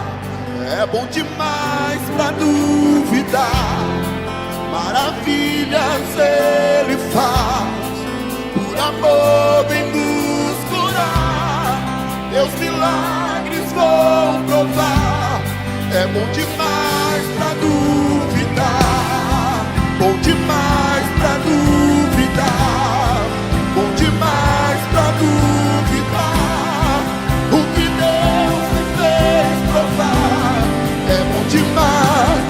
é bom demais pra duvidar. Maravilhas Ele faz, por amor vem nos curar. Meus milagres vou provar, é bom demais pra duvidar, bom demais pra duvidar, bom demais pra duvidar. O que Deus me fez provar é bom demais.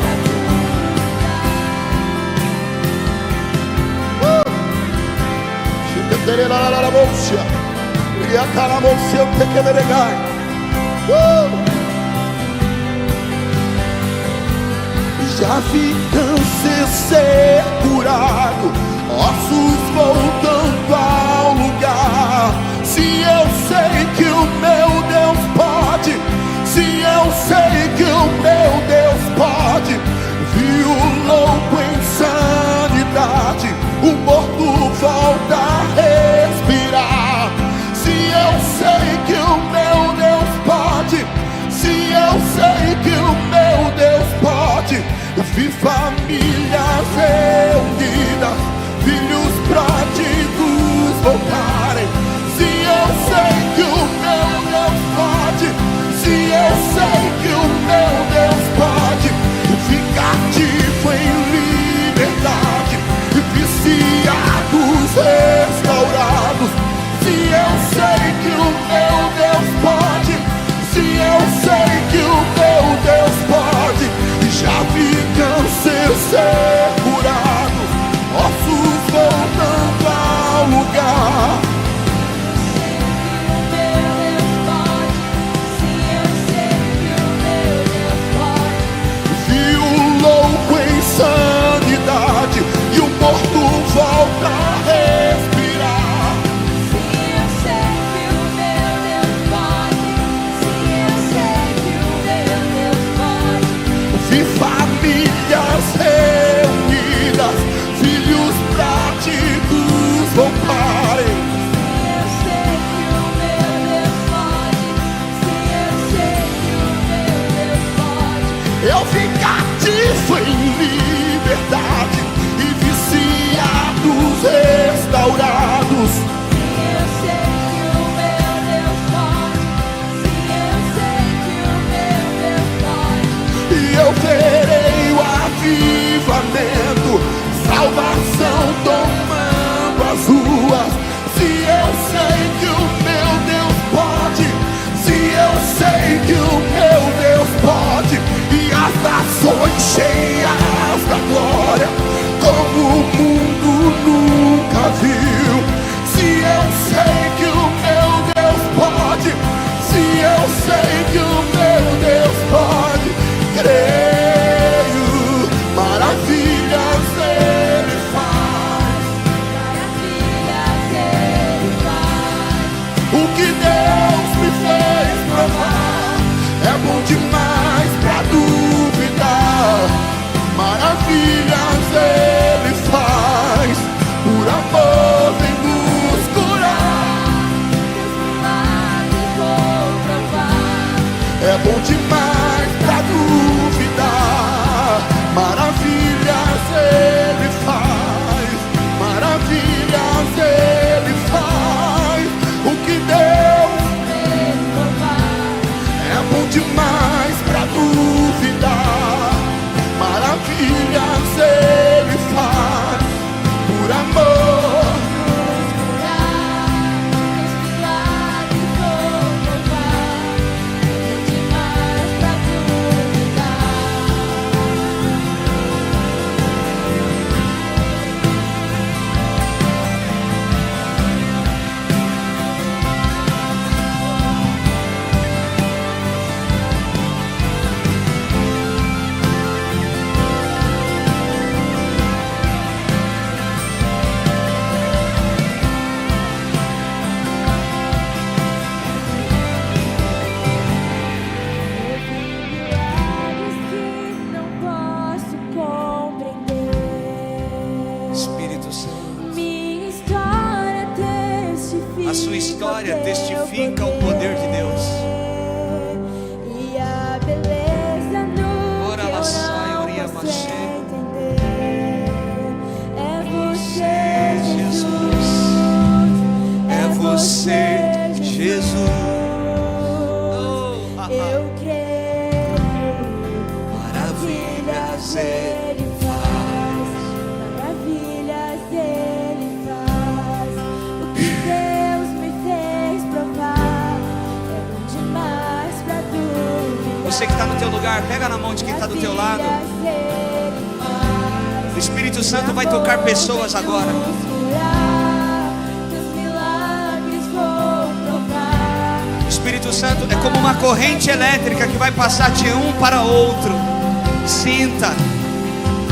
Já vi câncer ser curado, ossos voltando ao lugar. Se eu sei que o meu Deus pode, se eu sei que o meu Deus pode, vi o louco em sanidade, o morto volta a respirar. Se eu sei que o meu Deus pode, se eu sei que o meu Deus pode, vi famílias reunidas, filhos pródigos voltarem. Se eu sei que o meu Deus pode, se eu sei que o meu Deus pode, ficar cativo em Eu fui cativo em liberdade e viciados restaurados. Eu sei que o meu Deus pode. Sim, eu sei que o meu Deus pode. E eu verei o avivamento, salvação tomando as ruas. Se eu sei que o meu Deus pode, se eu sei que o meu Deus pode, e as nações cheias da glória, como o mundo nunca viu. Se eu sei que o meu Deus pode, se eu sei que o meu Deus pode, creio, maravilhas Ele faz. Maravilhas Ele faz. O que Deus me fez provar é bom demais pra duvidar. Maravilhas Ele faz, por amor vem nos curar. Teus milagres vou provar. É bom demais pra duvidar. Maravilhas Ele faz, maravilhas Ele faz. O que Deus Fez provar. é bom demais pra duvidar. Maravilhas Ele faz, por amor. Nos curar. Teus milagres vou provar. É demais pra duvidar. Milagres que não posso compreender. Espírito Santo, Minha história testifica. a sua história o teu testifica o poder de Deus. E a beleza no Ora, que lá eu sai, não oria, posso machê. entender. É você, Jesus, é você, Jesus. Oh, Eu creio. maravilhas Ele faz, maravilhas Ele faz. O que Deus me fez provar é bom demais pra duvidar. Você que está no teu lugar, pega na mão de quem está do teu lado. Maravilhas Ele faz. O Espírito Santo vai tocar pessoas agora. Nos curar, teus milagres vou provar. O Espírito Santo é como uma corrente elétrica que vai passar de um para outro. Sinta.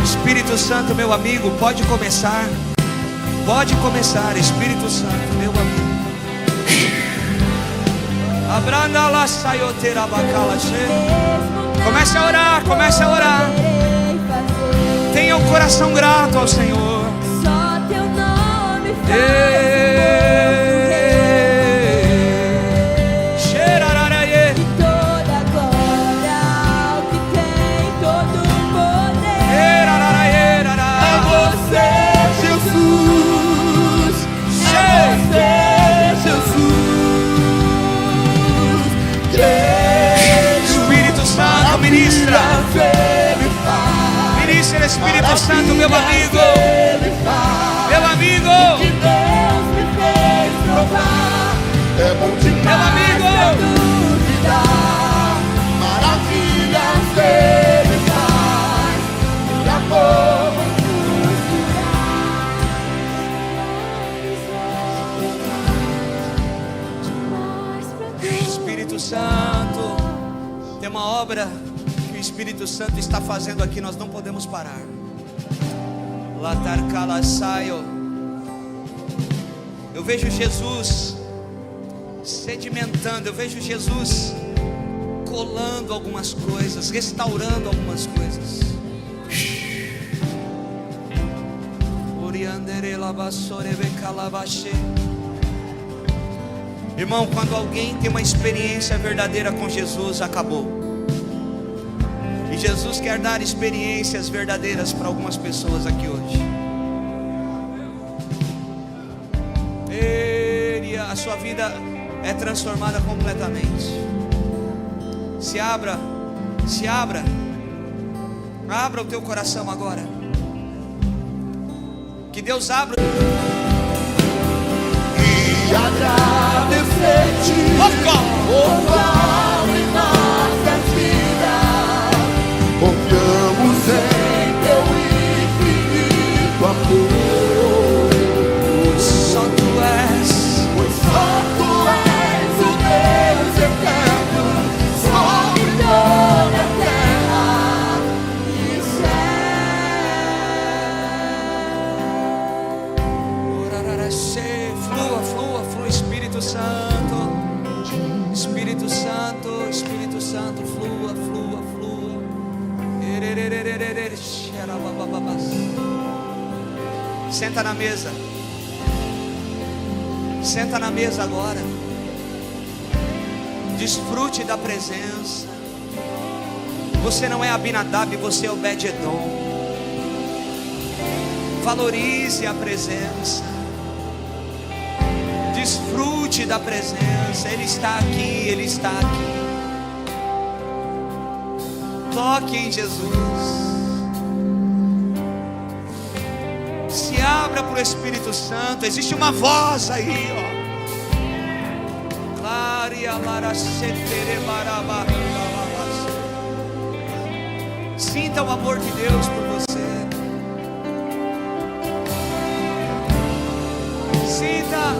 Espírito Santo, meu amigo, pode começar. Pode começar, Espírito Santo, meu amigo. Abranda la sayotera bacala che. Comece a orar, comece a orar. Tenha um coração grato ao Senhor. Só teu nome faz Xerararaie. e toda glória ao que tem todo o poder. Erararaierara. É você, Jesus. É você, Jesus. Creio. Espírito Santo, ministra. Maravilhas Ele faz. Ministra, Espírito Santo, meu amigo. Ele faz. Meu amigo. Que Deus me fez provar é bom demais Meu amigo. pra duvidar. Maravilhas Ele faz, por amor nos Espírito Santo, tem uma obra que o Espírito Santo está fazendo aqui, nós não podemos parar. Latar calasaio. Eu vejo Jesus sedimentando, eu vejo Jesus colando algumas coisas, restaurando algumas coisas. Irmão, quando alguém tem uma experiência verdadeira com Jesus, acabou. E Jesus quer dar experiências verdadeiras para algumas pessoas aqui hoje. A sua vida é transformada completamente. Se abra, abra o teu coração agora. Que Deus abra. E agradecer-te por algo em nossas vidas. Confiamos em teu infinito amor. Só tu és. Só tu és o Deus eterno, sobre toda a terra e céu. Flua, Espírito Santo. Espírito Santo, Espírito Santo, flua. Senta na mesa. Senta na mesa agora. Desfrute da presença. Você não é Abinadab, você é Obed-edom. Valorize a presença. Desfrute da presença. Ele está aqui, Ele está aqui. Toque em Jesus. Se abra para o Espírito Santo. Existe uma voz aí, ó. Sinta o amor de Deus por você. Sinta.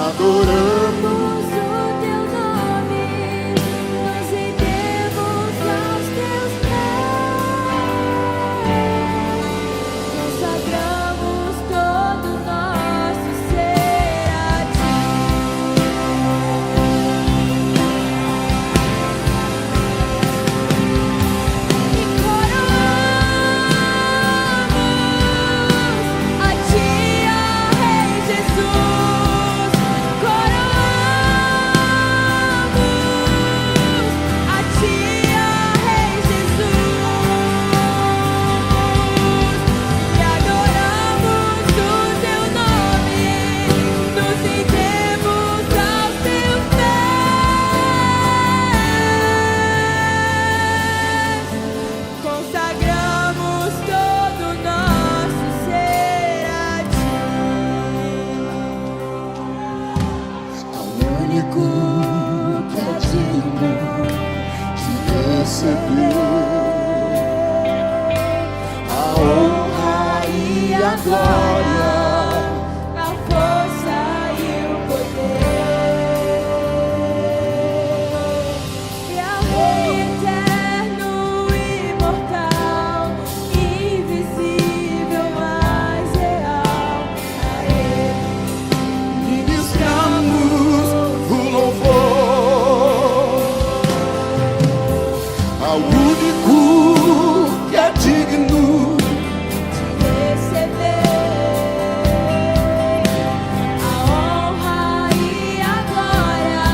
Adoramos o teu nome, nos rendemos aos teus pés, consagramos todo o nosso ser a ti. E coroamos a ti, ó Rei Jesus. receber a honra e a glória, a força e o poder, e ao Rei eterno, imortal, invisível, mas real, a Ele ministramos o louvor ao único que é digno receber a honra e a glória,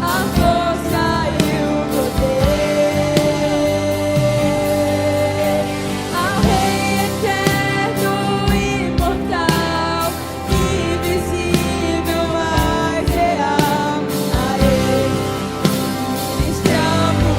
a força e o poder, ao Rei eterno, imortal, invisível, mas real, a Ele ministramos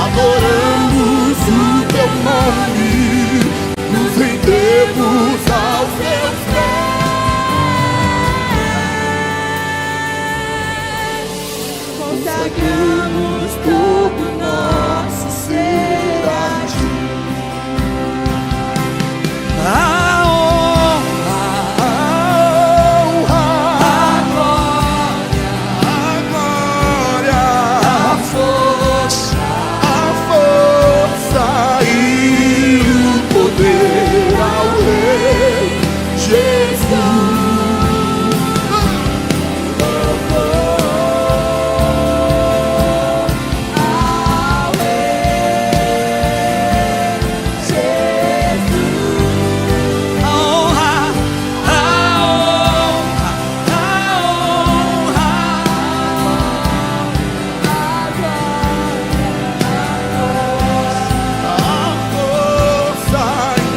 adoramos o teu nome, nos rendemos aos teus pés, consagramos todo o nosso ser a ti. A honra, a glória, a força e o poder ao Rei Jesus. Ao Rei Jesus, a honra, a A força e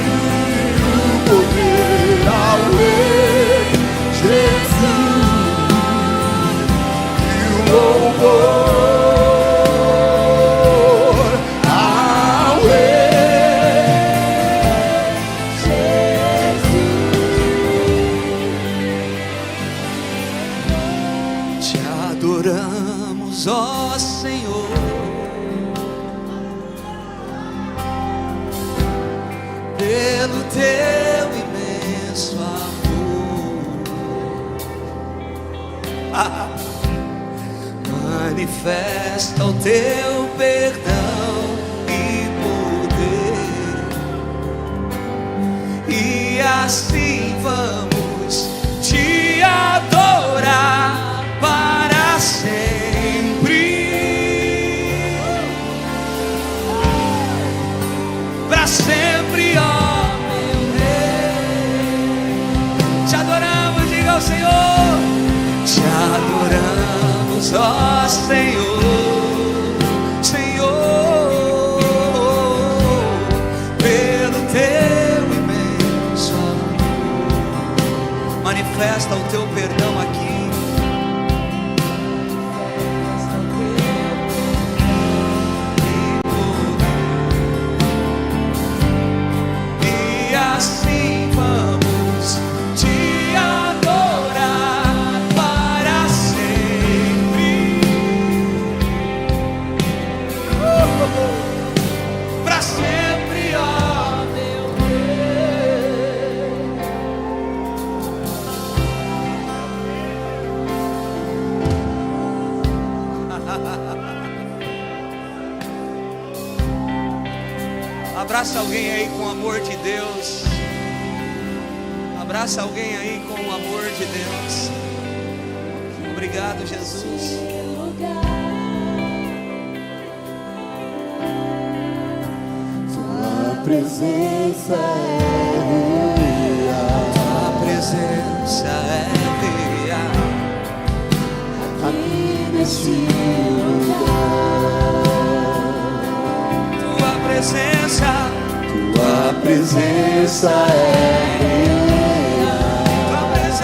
o poder ao Rei Jesus, e o louvor ao Rei te adoramos, ó Senhor, pelo teu imenso amor. Manifesta o teu perdão e poder, e assim vamos te adorar para sempre, para sempre, ó meu Rei. Te adoramos, diga ao Senhor, te adoramos, ó Senhor, Senhor, pelo teu imenso amor. Manifesta o teu perdão aqui. E assim vamos te adorar para sempre, para sempre, ó meu Abraça alguém aí com o amor de Deus. Abraça alguém aí com o amor de Deus. Obrigado, Jesus. Tua presença é real. Tua presença é real. Aqui nesse lugar. Tua presença Tua presença é real. Tua presença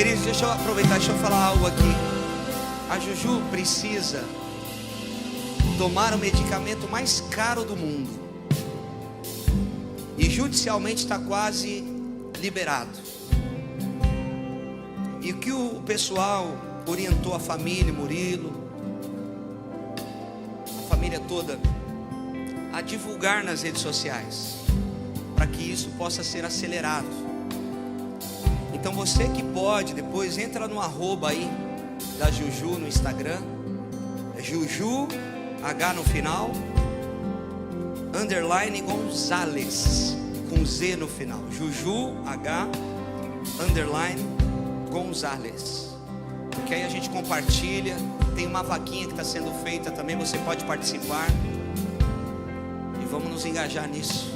Queridos, deixa eu aproveitar, deixa eu falar algo aqui. A Juju precisa tomar o medicamento mais caro do mundo. E judicialmente está quase liberado. E o que o pessoal orientou a família, Murilo, a família toda, a divulgar nas redes sociais, para que isso possa ser acelerado. Então você que pode, depois entra no arroba aí da Juju no Instagram, é Juju, H no final, underline Gonzales, com Z no final, Juju, H, underline Gonzales, porque aí a gente compartilha. Tem uma vaquinha que está sendo feita também, você pode participar, e vamos nos engajar nisso,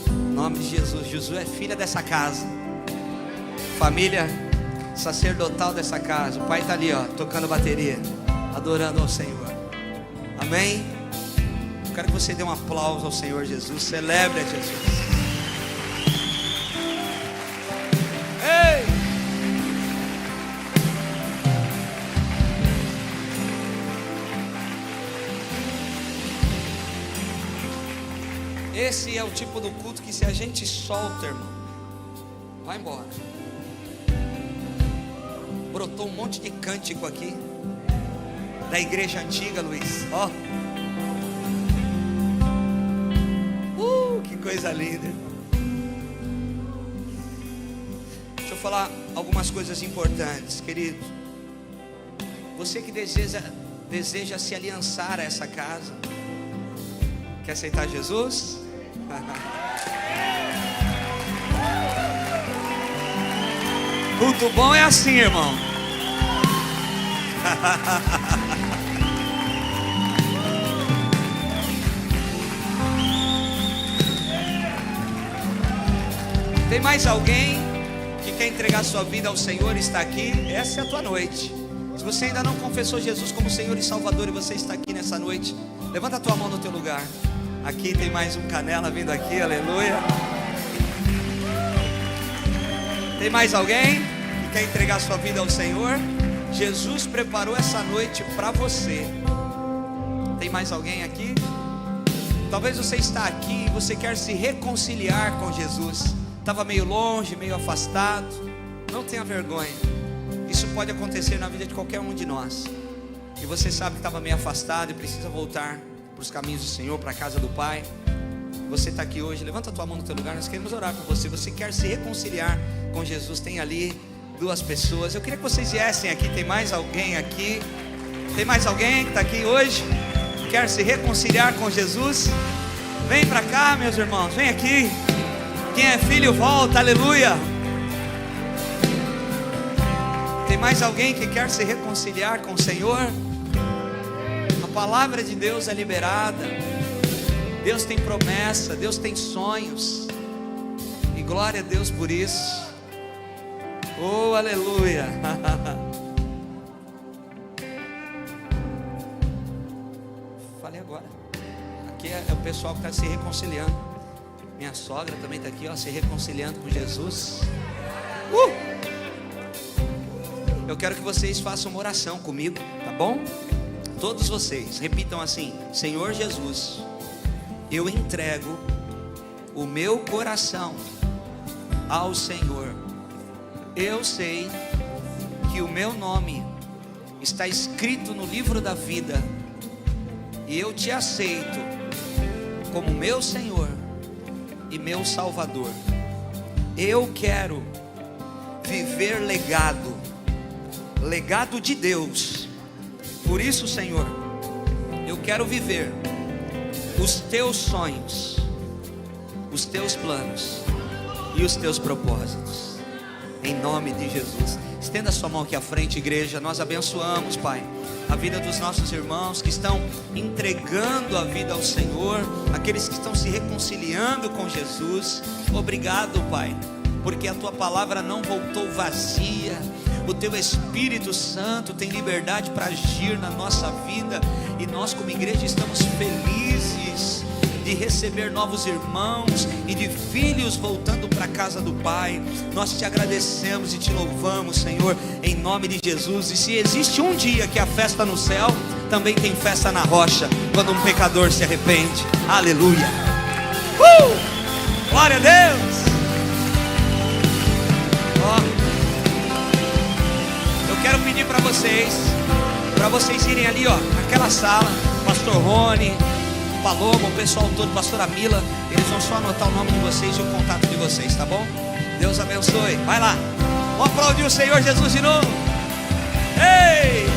em nome de Jesus. Juju é filha dessa casa, família sacerdotal dessa casa. O pai está ali, ó, tocando bateria, adorando ao Senhor. Amém? Eu quero que você dê um aplauso ao Senhor Jesus. Celebre a Jesus. Ei! Esse é o tipo do culto que, se a gente solta, irmão, vai embora. Brotou um monte de cântico aqui da igreja antiga, Luiz. Ó, que coisa linda. Deixa eu falar algumas coisas importantes, querido. Você que deseja se aliançar a essa casa, quer aceitar Jesus? Culto bom é assim, irmão. Tem mais alguém que quer entregar sua vida ao Senhor e está aqui? Essa é a tua noite. Se você ainda não confessou Jesus como Senhor e Salvador e você está aqui nessa noite, levanta a tua mão no teu lugar. Aqui tem mais um canela vindo aqui, aleluia. Tem mais alguém que quer entregar sua vida ao Senhor? Jesus preparou essa noite para você. Tem mais alguém aqui? Talvez você está aqui e você quer se reconciliar com Jesus. Estava meio longe, meio afastado. Não tenha vergonha. Isso pode acontecer na vida de qualquer um de nós. E você sabe que estava meio afastado e precisa voltar para os caminhos do Senhor, para a casa do Pai. Você está aqui hoje, levanta a tua mão no teu lugar. Nós queremos orar por você. Você quer se reconciliar com Jesus? Tem ali 2 pessoas. Eu queria que vocês viessem aqui. Tem mais alguém aqui? Tem mais alguém que está aqui hoje? Quer se reconciliar com Jesus? Vem para cá, meus irmãos, vem aqui. Quem é filho volta, aleluia. Tem mais alguém que quer se reconciliar com o Senhor? A palavra de Deus é liberada. Deus tem promessa, Deus tem sonhos. E glória a Deus por isso. Oh, aleluia. Falei agora. Aqui é o pessoal que está se reconciliando. Minha sogra também está aqui, ó, se reconciliando com Jesus. Eu quero que vocês façam uma oração comigo, tá bom? Todos vocês repitam assim: Senhor Jesus, eu entrego o meu coração ao Senhor. Eu sei que o meu nome está escrito no livro da vida, e eu te aceito como meu Senhor e meu Salvador. Eu quero viver legado de Deus. Por isso, Senhor, eu quero viver os teus sonhos, os teus planos e os teus propósitos. Em nome de Jesus. Estenda sua mão aqui à frente, igreja. Nós abençoamos, Pai, a vida dos nossos irmãos que estão entregando a vida ao Senhor, aqueles que estão se reconciliando com Jesus. Obrigado, Pai, porque a tua palavra não voltou vazia. O teu Espírito Santo tem liberdade para agir na nossa vida, e nós como igreja estamos felizes de de receber novos irmãos e de filhos voltando para a casa do Pai. Nós te agradecemos e te louvamos, Senhor, em nome de Jesus. E se existe um dia que há festa no céu, também tem festa na rocha, quando um pecador se arrepende. Aleluia. Glória a Deus. Eu quero pedir para vocês irem ali, naquela sala. Pastor Rony, Paloma, o pessoal todo, pastora Mila, eles vão só anotar o nome de vocês e o contato de vocês, tá bom? Deus abençoe. Vai lá. Vamos aplaudir o Senhor Jesus de novo. Ei!